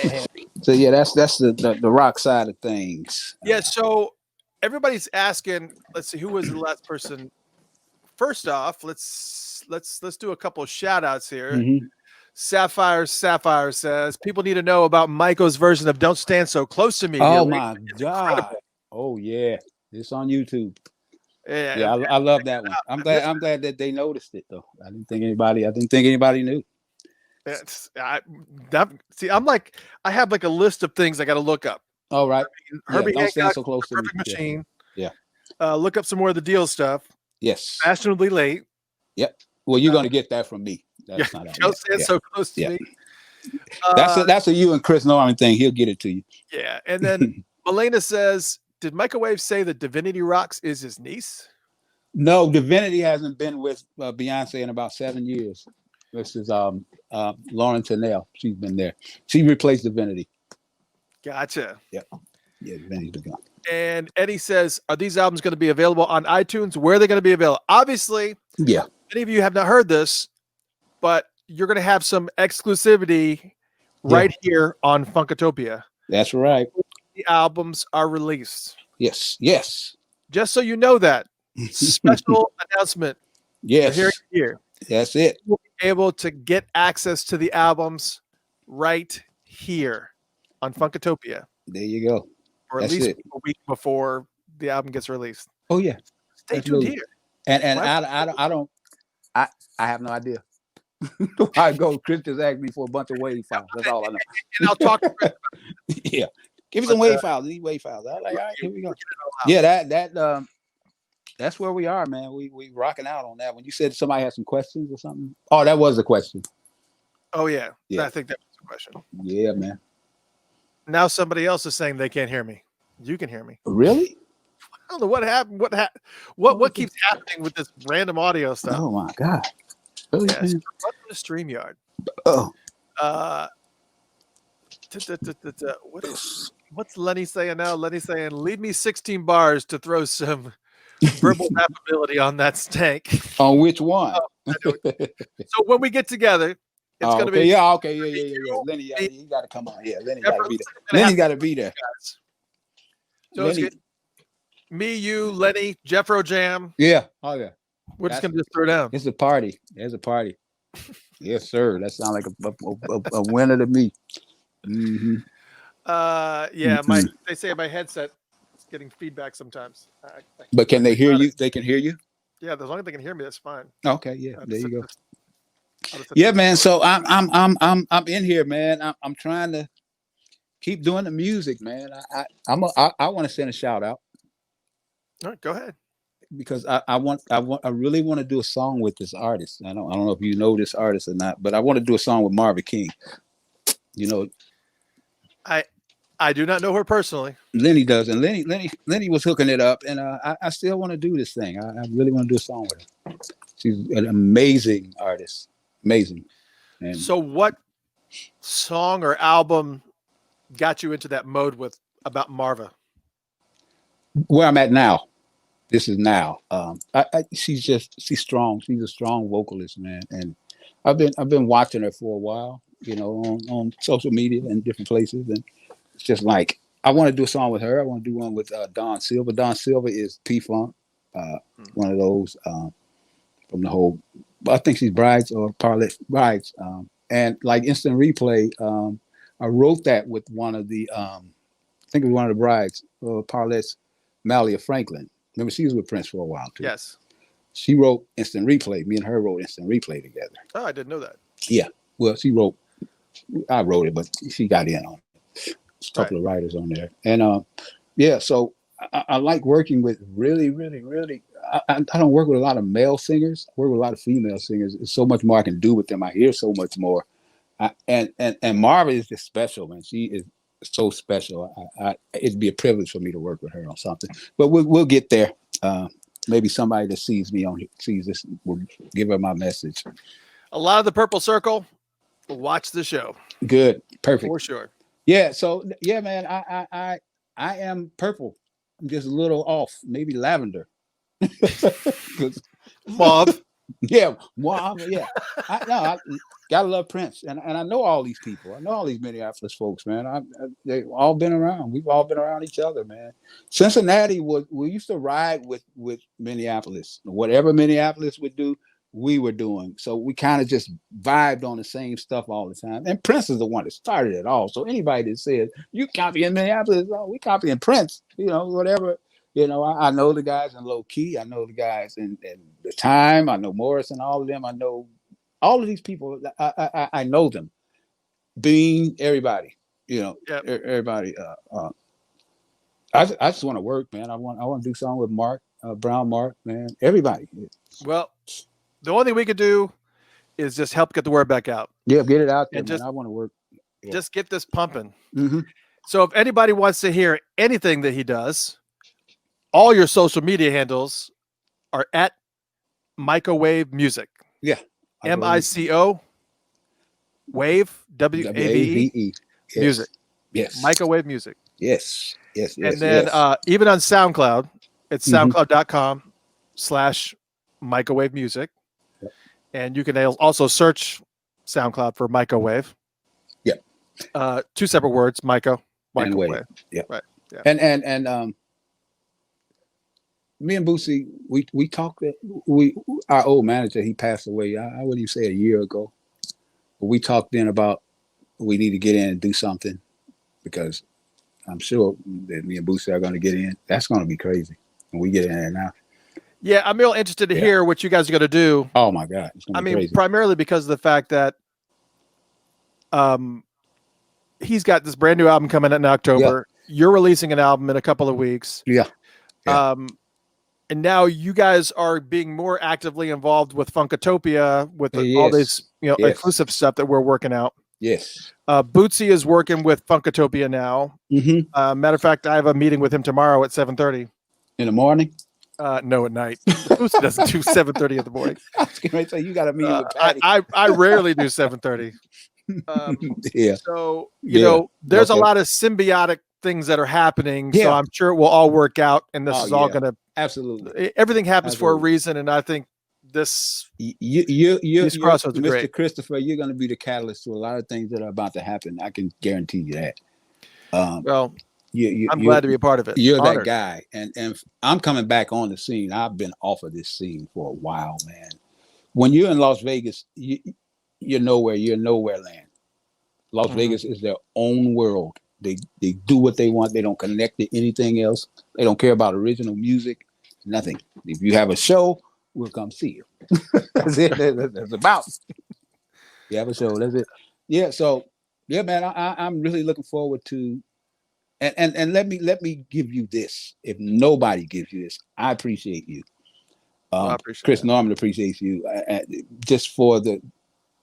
So yeah, that's the rock side of things. Yeah, so everybody's asking, let's see, who was the last person? First off, let's do a couple of shout outs here. Mhm. Sapphire says people need to know about Mico's version of Don't Stand So Close to Me. Oh The my lyrics is God. incredible. Oh yeah. It's on YouTube. Yeah, Yeah, I love that one. I'm glad that they noticed it though. I didn't think anybody knew. see, I have like a list of things I got to look up. All right. Herbie Don't stand Hancock, so close The to me. Perfect Machine. Yeah. Look up some more of the Deal stuff. Yes. Fashionably Late. Yep. Well, you're gonna get that from me. That's not Don't Stand So Close to Me. That's a you and Chris Norman thing. He'll get it to you. Yeah, and then Elena says, "Did Mico Wave say that Divinity Rocks is his niece?" No, Divinity hasn't been with Beyonce in about 7 years. This is Lauren Tennell. She's been there. She replaced Divinity. Gotcha. Yep. Yeah, Divinity's been gone. And Eddie says, "Are these albums going to be available on iTunes? Where are they going to be available?" Obviously, Yeah. many of you have not heard this, but you're going to have some exclusivity right here on Funkatopia. That's right. The albums are released. Yes. Yes. Just so you know that. Special announcement. Yes. Here. That's it. You'll be able to get access to the albums right here on Funkatopia. There you go. Or at That's least it. a week before the album gets released. Oh yeah. Stay Absolutely. tuned here. And Right. I have no idea. I go. Chris just asked me for a bunch of wave files. That's all I know. And I'll talk to Chris. Yeah. Give me some wave files. Need wave files. I'm like, all right, here we go. Yeah. Yeah, that's where we are, man. We rocking out on that. When you said somebody had some questions or something. Oh, that was a question. Oh yeah. Yeah. I think that was the question. Yeah, man. Now somebody else is saying they can't hear me. You can hear me. Really? I don't know what happened. What keeps happening with this random audio stuff? Oh my God. Really? Yes. Run to the StreamYard. Oh. What's Lenny saying now? Lenny's saying, "Leave me 16 bars to throw some verbal rappability on that stank." On which one? So when we get together, it's gonna okay. be Yeah. Okay. Yeah. Lenny, he got to come on. Yeah, Lenny got to be there. Lenny got to be there. So it's good. Me, you, Lenny, Jeffro Jam. Yeah. Oh yeah. We're just gonna just throw down. It's a party. There's a party. Yes, sir. That sounds like a winner to me. Mm-hmm. Yeah. They say my headset is getting feedback sometimes. But can they hear you? They can hear you. Yeah, as long as they can hear me, that's fine. Okay. Yeah. There you go. I'll just Yeah, man. So I'm in here, man. I'm trying to keep doing the music, man. I want to send a shout out. All right, go ahead. Because I really want to do a song with this artist. I don't know if you know this artist or not, but I want to do a song with Marvin King. You know, I do not know her personally. Lenny does, and Lenny was hooking it up, and I still want to do this thing. I really want to do a song with her. She's an amazing artist, amazing. And So, what song or album got you into that mode about Marva? where I'm at now, this is now. She's strong. She's a strong vocalist, man, and I've been watching her for a while. You know, on social media and different places, and it's just like I want to do a song with her. I want to do one with Don Silva. Don Silva is P-Funk, one of those from the whole. I think she's Brides or Parlet Brides, and like Instant Replay. I wrote that with one of the, I think it was one of the Brides, Parlet's Malia Franklin. Remember, she was with Prince for a while too. Yes. She wrote Instant Replay. Me and her wrote Instant Replay together. Oh, I didn't know that. Yeah. Well, I wrote it, but she got in on it. There's a couple of writers on there. And yeah, so I like working with really, I don't work with a lot of male singers. I work with a lot of female singers. There's so much more I can do with them. I hear so much more. And Marva is just special, man. She is so special. It'd be a privilege for me to work with her on something. But we'll get there. Maybe somebody that sees this will give her my message. A lot of the Purple Circle. Watch the show. Good. Perfect. For sure. Yeah. So yeah, man, I am purple. I'm just a little off, maybe lavender. Mauve. Yeah, yeah. I gotta love Prince, and I know all these people. I know all these Minneapolis folks, man. They've all been around. We've all been around each other, man. Cincinnati we used to ride with Minneapolis. Whatever Minneapolis would do, we were doing. So we kind of just vibed on the same stuff all the time. And Prince is the one that started it all. So anybody that says you copying Minneapolis, oh, we copying Prince, whatever. I know the guys in Low Key. I know the guys in The Time. I know Morris and all of them. I know all of these people. I know them. Bean, everybody. Yep. Everybody. I just want to work, man. I want to do something with Mark, Brown Mark, man. Everybody. Well, the only thing we could do is just help get the word back out. Yeah, get it out there, and man. I want to work. Yeah. Just get this pumping. Mm-hmm. So if anybody wants to hear anything that he does, all your social media handles are at Mico Wave Music. Yeah. MICO Wave WAVE Yes. Music. Yes. Mico Wave Music. Yes. Yes. And then even on SoundCloud, it's soundcloud.com/Mico Wave Music. Yep. And you can also search SoundCloud for Mico Wave. Yep. 2 separate words, Mico and Wave. Yeah. Right. Yeah. And me and Boosie, we talked. Our old manager, he passed away. I wouldn't even say a year ago. But we talked then about we need to get in and do something because I'm sure that me and Boosie are going to get in. That's going to be crazy when we get in there now. Yeah, I'm real interested to hear what you guys are going to do. Oh my God! Crazy. Primarily because of the fact that he's got this brand new album coming out in October. Yeah. You're releasing an album in a couple of weeks. Yeah. And now you guys are being more actively involved with Funkatopia with all this, exclusive stuff that we're working out. Yes. Bootsy is working with Funkatopia now. Mm-hmm. Matter of fact, I have a meeting with him tomorrow at 7:30. In the morning? No, at night. Bootsy doesn't do 7:30 in the morning. I was going to say you got a meeting with Patty. I rarely do 7:30. Yeah. So there's a lot of symbiotic things that are happening. Yeah. So I'm sure it will all work out, and this is all going to everything happens for a reason. And I think these crossroads are Mr. great. Christopher, you're going to be the catalyst to a lot of things that are about to happen. I can guarantee you that. Well, I'm glad to be a part of it. You're that guy, and I'm coming back on the scene. I've been off of this scene for a while, man. When you're in Las Vegas, you're nowhere. You're nowhere land. Las Vegas is their own world. They do what they want. They don't connect to anything else. They don't care about original music. Nothing. If you have a show, we'll come see you. That's it. That's about. You have a show. That's it. Yeah. So yeah, man. I'm really looking forward to. And let me give you this. If nobody gives you this, I appreciate you. I appreciate Chris that. Norman appreciates you just for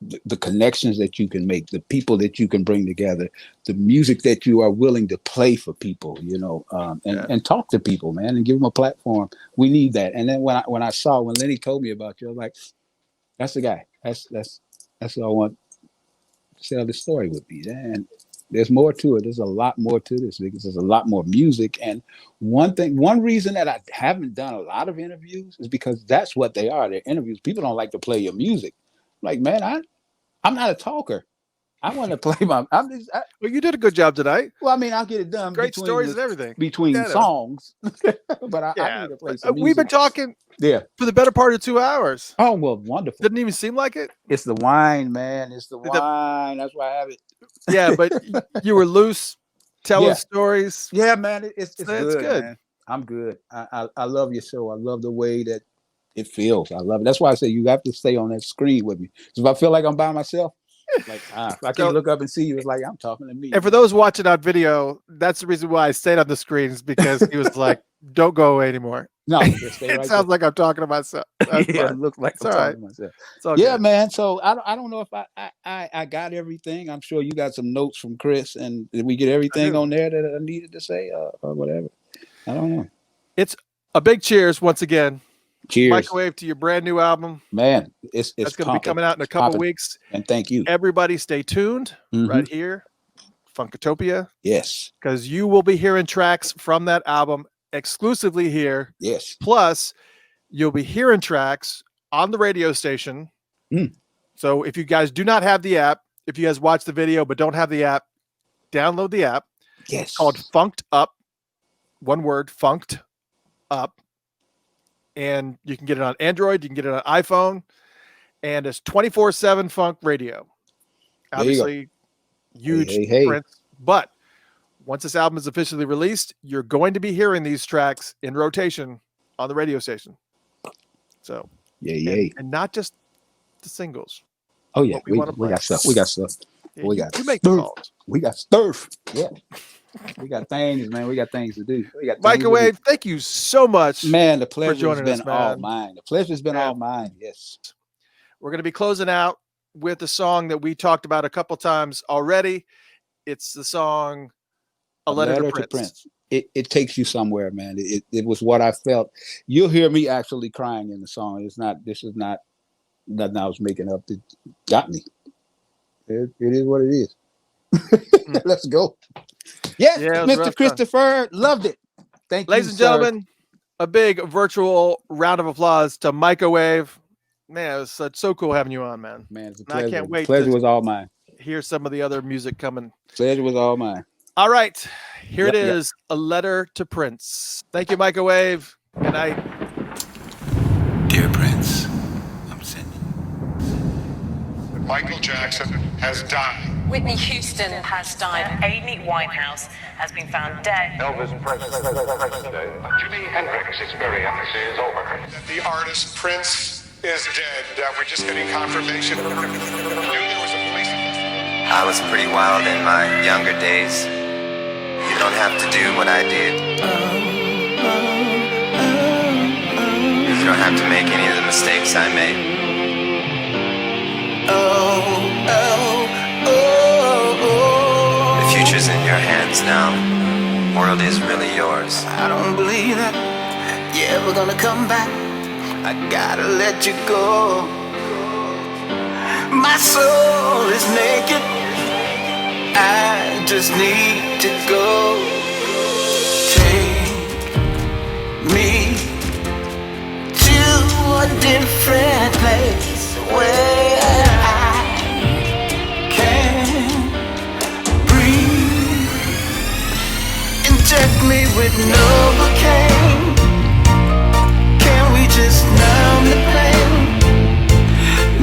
the connections that you can make, the people that you can bring together, the music that you are willing to play for people, and talk to people, man, and give them a platform. We need that. And then when Lenny told me about you, I was like, that's the guy. That's what I want to tell this story with me. And there's more to it. There's a lot more to this because there's a lot more music. And one reason that I haven't done a lot of interviews is because that's what they are. They're interviews. People don't like to play your music. Like, man, I'm not a talker. I want to play my. Well, you did a good job tonight. Well, I mean, I'll get it done. Great stories and everything between songs. But I need to play some music. We've been talking for the better part of 2 hours. Oh, well, wonderful. Didn't even seem like it. It's the wine, man. It's the wine. That's why I have it. Yeah, but you were loose, telling stories. Yeah, man. It's good. Man. I'm good. I love your show. I love the way that it feels. I love it. That's why I say you have to stay on that screen with me. Because if I feel like I'm by myself, like if I can't look up and see you, it's like I'm talking to me. And for those watching on video, that's the reason why I stayed on the screens, because he was like, "Don't go away anymore." No, it sounds like I'm talking to myself. It looks like I'm talking to myself. Good. Man. So I don't know if I got everything. I'm sure you got some notes from Chris, and did we get everything on there that I needed to say or whatever? I don't know. It's a big cheers once again. Cheers. Mico Wave to your brand new album. Man, it's going to be coming out in a couple weeks. And thank you. Everybody stay tuned right here. Funkatopia. Yes. Because you will be hearing tracks from that album exclusively here. Yes. Plus, you'll be hearing tracks on the radio station. Mm. So if you guys do not have the app, if you guys watch the video but don't have the app, download the app. Yes. It's called Funked Up. One word, Funked Up. And you can get it on Android, you can get it on iPhone, and it's 24/7 funk radio. Obviously, huge Hey. Prince. But once this album is officially released, you're going to be hearing these tracks in rotation on the radio station. So, and not just the singles. Oh yeah, What we wanna play. got stuff. We got stuff. Yeah, We you- got you make the stuff. calls. We got stuff. Yeah. We got things, man. We got things to do. We got things Mico to do. Wave, thank you so much. Man, the pleasure has joining been us, all man. mine. The pleasure's been Yeah. all mine. Yes. We're going to be closing out with a song that we talked about a couple times already. It's the song A Letter to Prince. It takes you somewhere, man. It was what I felt. You'll hear me actually crying in the song. This is not nothing I was making up. It got me. It is what it is. Let's go. Yes, Yeah, it was rough Mr. time. Christopher, loved it. Thank you, Ladies and sir. gentlemen, a big virtual round of applause to Mico Wave. Man, it was so cool having you on, man. Man, it's a And I pleasure. can't wait Pleasure to- was all mine. Hear some of the other music coming. Pleasure was all mine. All right, here Yep, it yep. is, A Letter to Prince. Thank you, Mico Wave. Good night. Dear Prince, I'm sending. Michael Jackson has died. Whitney Houston has died. Amy Winehouse has been found dead. Elvis Presley. Jimi Hendrix's experience is over. The artist Prince is dead. We're just getting confirmation. Knew there was a place. I was pretty wild in my younger days. You don't have to do what I did. You don't have to make any of the mistakes I made. The future's in your hands now. World is really yours. I don't believe that you're ever gonna come back. I gotta let you go. My soul is naked. I just need to go. Take me to a different place where I can breathe. Inject me with Novocaine. Can we just numb the pain?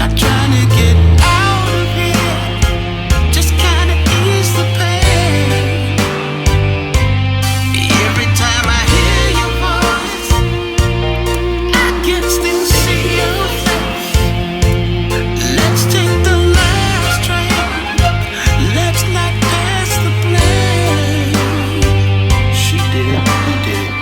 Not trying to get out of here, just kinda ease the pain. Every time I hear your voice, I can still see your face. Let's take the last train. Let's not pass the plane. She did it, he did it.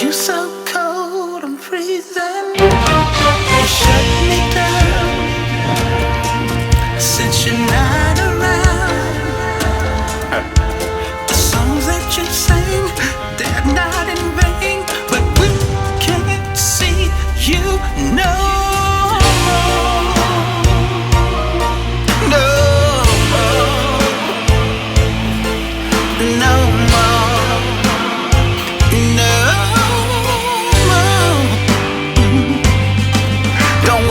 You so cold, I'm freezing. You shut me down since you're not around. The songs that you sing, they're not in vain, but we can't see you no more. No more. No more. No more. Don't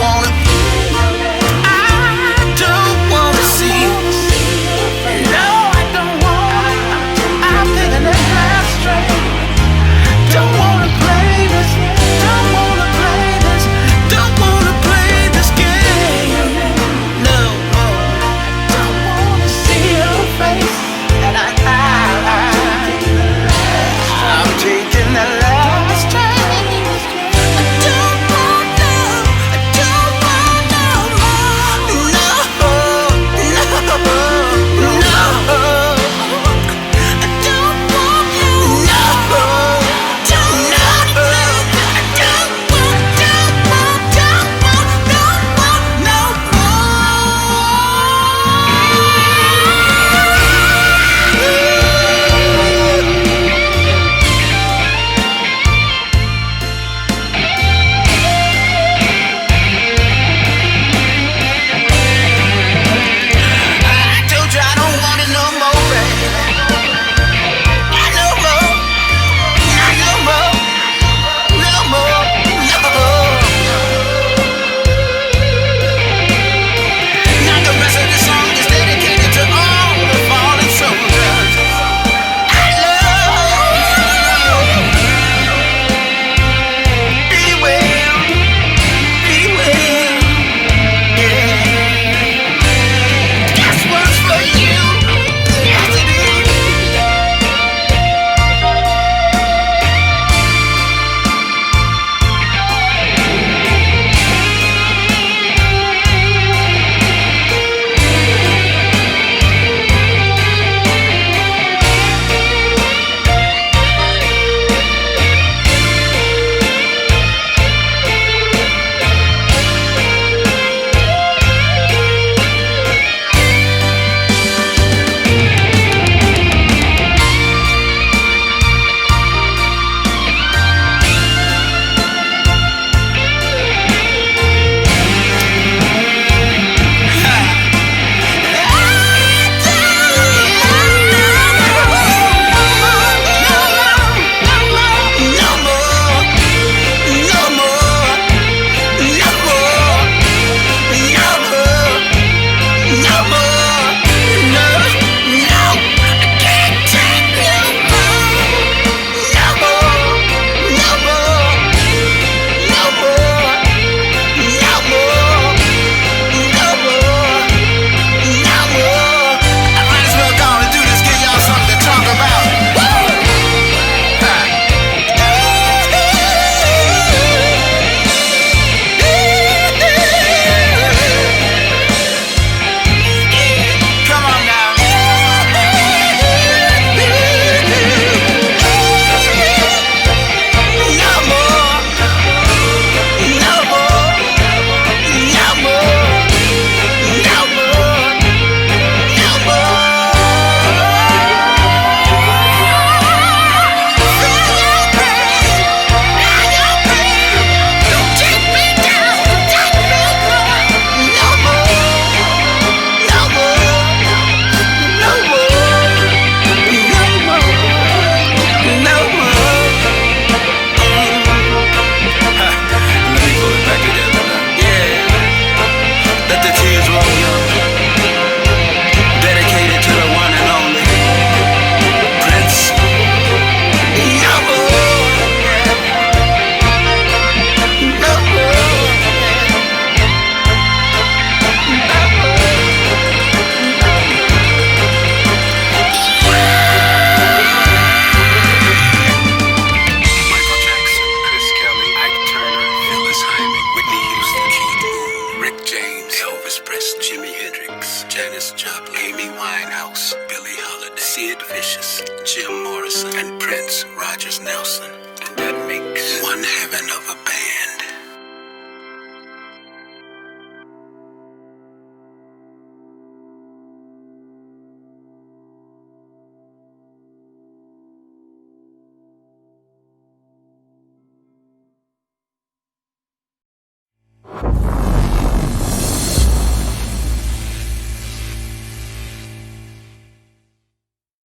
giving up a